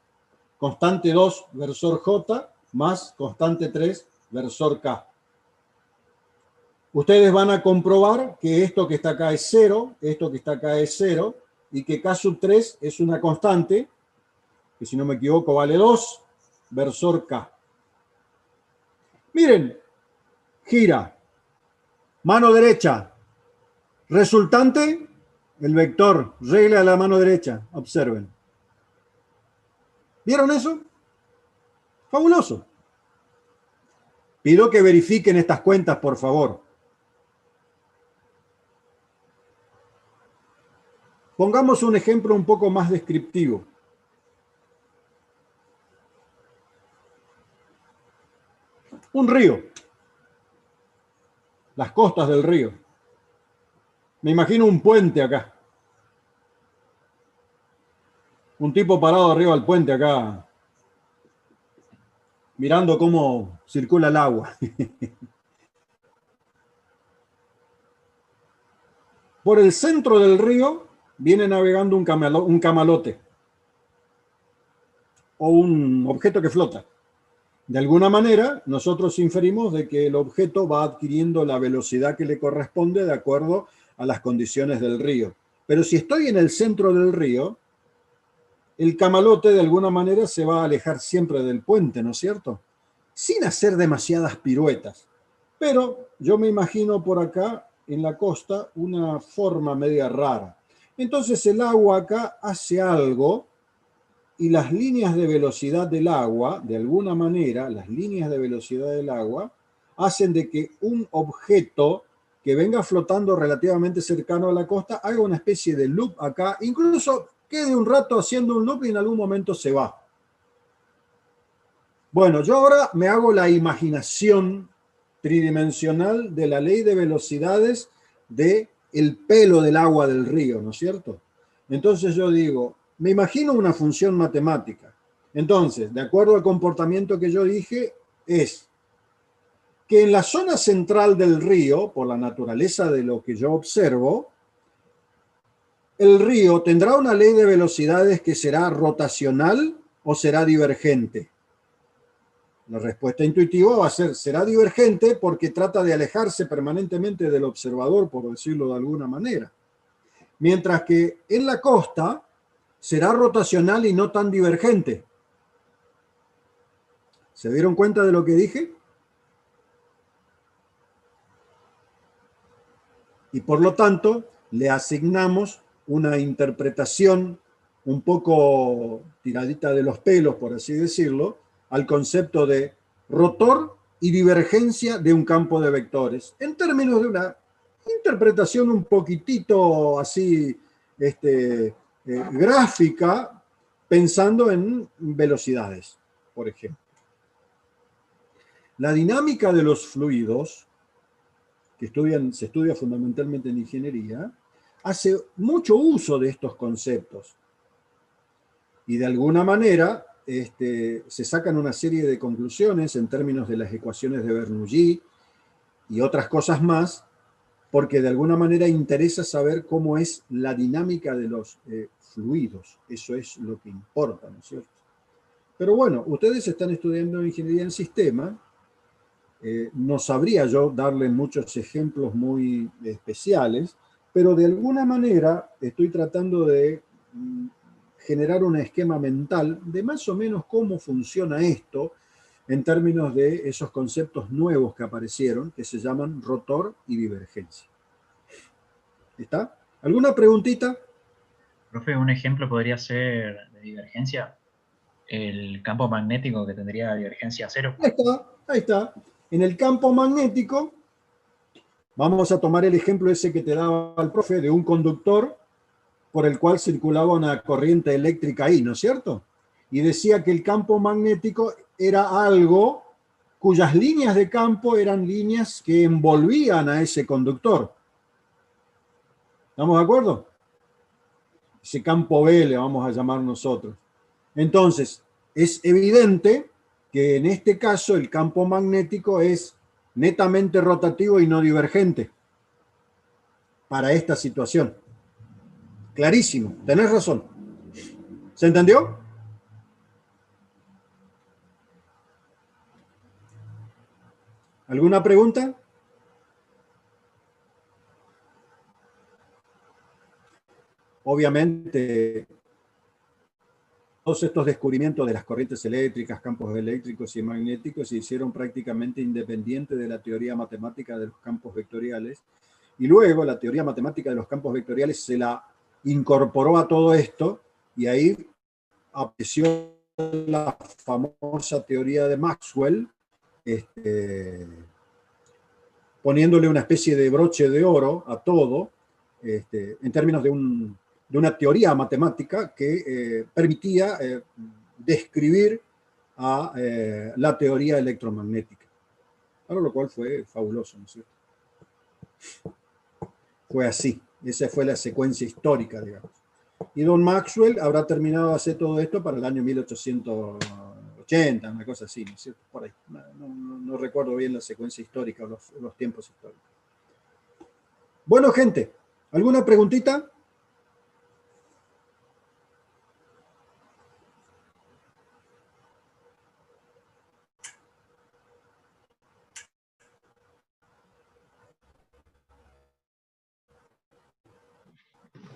constante 2 versor j, más constante 3 versor k. Ustedes van a comprobar que esto que está acá es 0, esto que está acá es 0, y que k sub 3 es una constante, que si no me equivoco vale 2 versor k. Miren, gira, mano derecha, resultante, el vector, regla de la mano derecha, observen. ¿Vieron eso? Fabuloso. Pido que verifiquen estas cuentas, por favor. Pongamos un ejemplo un poco más descriptivo. Un río. Las costas del río. Me imagino un puente acá. Un tipo parado arriba del puente acá, mirando cómo circula el agua. Por el centro del río viene navegando un camalote o un objeto que flota. De alguna manera, nosotros inferimos de que el objeto va adquiriendo la velocidad que le corresponde de acuerdo a las condiciones del río. Pero si estoy en el centro del río, el camalote de alguna manera se va a alejar siempre del puente, ¿no es cierto? Sin hacer demasiadas piruetas. Pero yo me imagino por acá, en la costa, una forma media rara. Entonces el agua acá hace algo y las líneas de velocidad del agua, de alguna manera, las líneas de velocidad del agua, hacen de que un objeto que venga flotando relativamente cercano a la costa haga una especie de loop acá, incluso quede un rato haciendo un loop y en algún momento se va. Bueno, yo ahora me hago la imaginación tridimensional de la ley de velocidades del pelo del agua del río, ¿no es cierto? Entonces yo digo, me imagino una función matemática. Entonces, de acuerdo al comportamiento que yo dije, es que en la zona central del río, por la naturaleza de lo que yo observo, el río tendrá una ley de velocidades que será rotacional o será divergente. La respuesta intuitiva va a ser, será divergente porque trata de alejarse permanentemente del observador, por decirlo de alguna manera. Mientras que en la costa será rotacional y no tan divergente. ¿Se dieron cuenta de lo que dije? Y por lo tanto, le asignamos una interpretación un poco tiradita de los pelos, por así decirlo, al concepto de rotor y divergencia de un campo de vectores, en términos de una interpretación un poquitito así gráfica, pensando en velocidades, por ejemplo. La dinámica de los fluidos, que se estudia fundamentalmente en ingeniería, hace mucho uso de estos conceptos. Y de alguna manera se sacan una serie de conclusiones en términos de las ecuaciones de Bernoulli y otras cosas más, porque de alguna manera interesa saber cómo es la dinámica de los fluidos. Eso es lo que importa, ¿no es cierto? Pero bueno, ustedes están estudiando ingeniería en sistema. No sabría yo darle muchos ejemplos muy especiales, pero de alguna manera estoy tratando de generar un esquema mental de más o menos cómo funciona esto en términos de esos conceptos nuevos que aparecieron, que se llaman rotor y divergencia. ¿Está? ¿Alguna preguntita? Profe, un ejemplo podría ser de divergencia, el campo magnético que tendría divergencia cero. Ahí está, ahí está. En el campo magnético, vamos a tomar el ejemplo ese que te daba el profe de un conductor por el cual circulaba una corriente eléctrica ahí, ¿no es cierto? Y decía que el campo magnético era algo cuyas líneas de campo eran líneas que envolvían a ese conductor. ¿Estamos de acuerdo? Ese campo B le vamos a llamar nosotros. Entonces, es evidente que en este caso el campo magnético es netamente rotativo y no divergente para esta situación. Clarísimo, tenés razón. ¿Se entendió? ¿Alguna pregunta? Obviamente, todos estos descubrimientos de las corrientes eléctricas, campos eléctricos y magnéticos se hicieron prácticamente independientes de la teoría matemática de los campos vectoriales. Y luego la teoría matemática de los campos vectoriales se la incorporó a todo esto y ahí apareció la famosa teoría de Maxwell, poniéndole una especie de broche de oro a todo, en términos de una teoría matemática que permitía describir a la teoría electromagnética. Para lo cual fue fabuloso, ¿no es cierto? Fue así. Esa fue la secuencia histórica, digamos. Y Don Maxwell habrá terminado de hacer todo esto para el año 1880, una cosa así, ¿no es cierto? Por ahí. No recuerdo bien la secuencia histórica, los tiempos históricos. Bueno, gente, ¿alguna preguntita?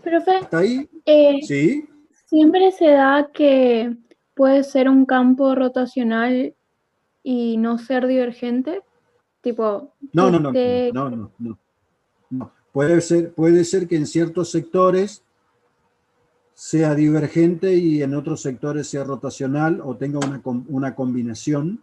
Profe, ¿Está ahí? Sí. siempre se da que puede ser un campo rotacional y no ser divergente, tipo No, que no, no, esté... no. Puede ser que en ciertos sectores sea divergente y en otros sectores sea rotacional o tenga una combinación.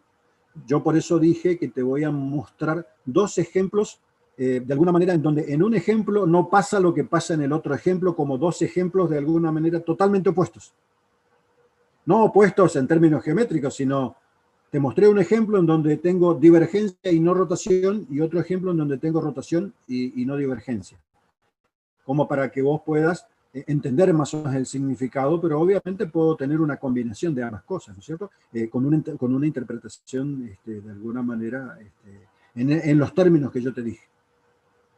Yo por eso dije que te voy a mostrar dos ejemplos, de alguna manera, en donde en un ejemplo no pasa lo que pasa en el otro ejemplo, como dos ejemplos de alguna manera totalmente opuestos. No opuestos en términos geométricos, sino te mostré un ejemplo en donde tengo divergencia y no rotación, y otro ejemplo en donde tengo rotación y no divergencia. Como para que vos puedas entender más o menos el significado, pero obviamente puedo tener una combinación de ambas cosas, ¿no es cierto? Con una interpretación, de alguna manera, en los términos que yo te dije.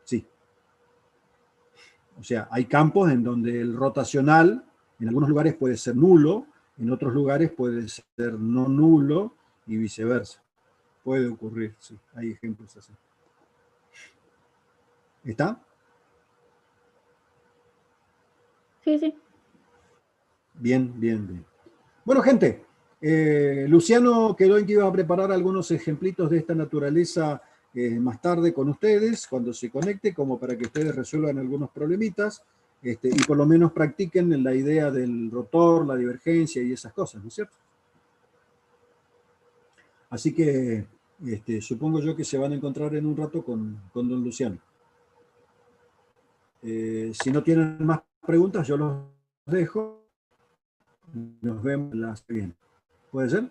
Sí. O sea, hay campos en donde el rotacional, en algunos lugares puede ser nulo, en otros lugares puede ser no nulo, y viceversa. Puede ocurrir, sí, hay ejemplos así. ¿Está? Sí, sí. Bien, bien, bien. Bueno, gente, Luciano quedó en que iba a preparar algunos ejemplitos de esta naturaleza más tarde con ustedes, cuando se conecte, como para que ustedes resuelvan algunos problemitas y por lo menos practiquen en la idea del rotor, la divergencia y esas cosas, ¿no es cierto? Así que supongo yo que se van a encontrar en un rato con don Luciano. Si no tienen más preguntas, yo los dejo. Nos vemos la siguiente. ¿Puede ser?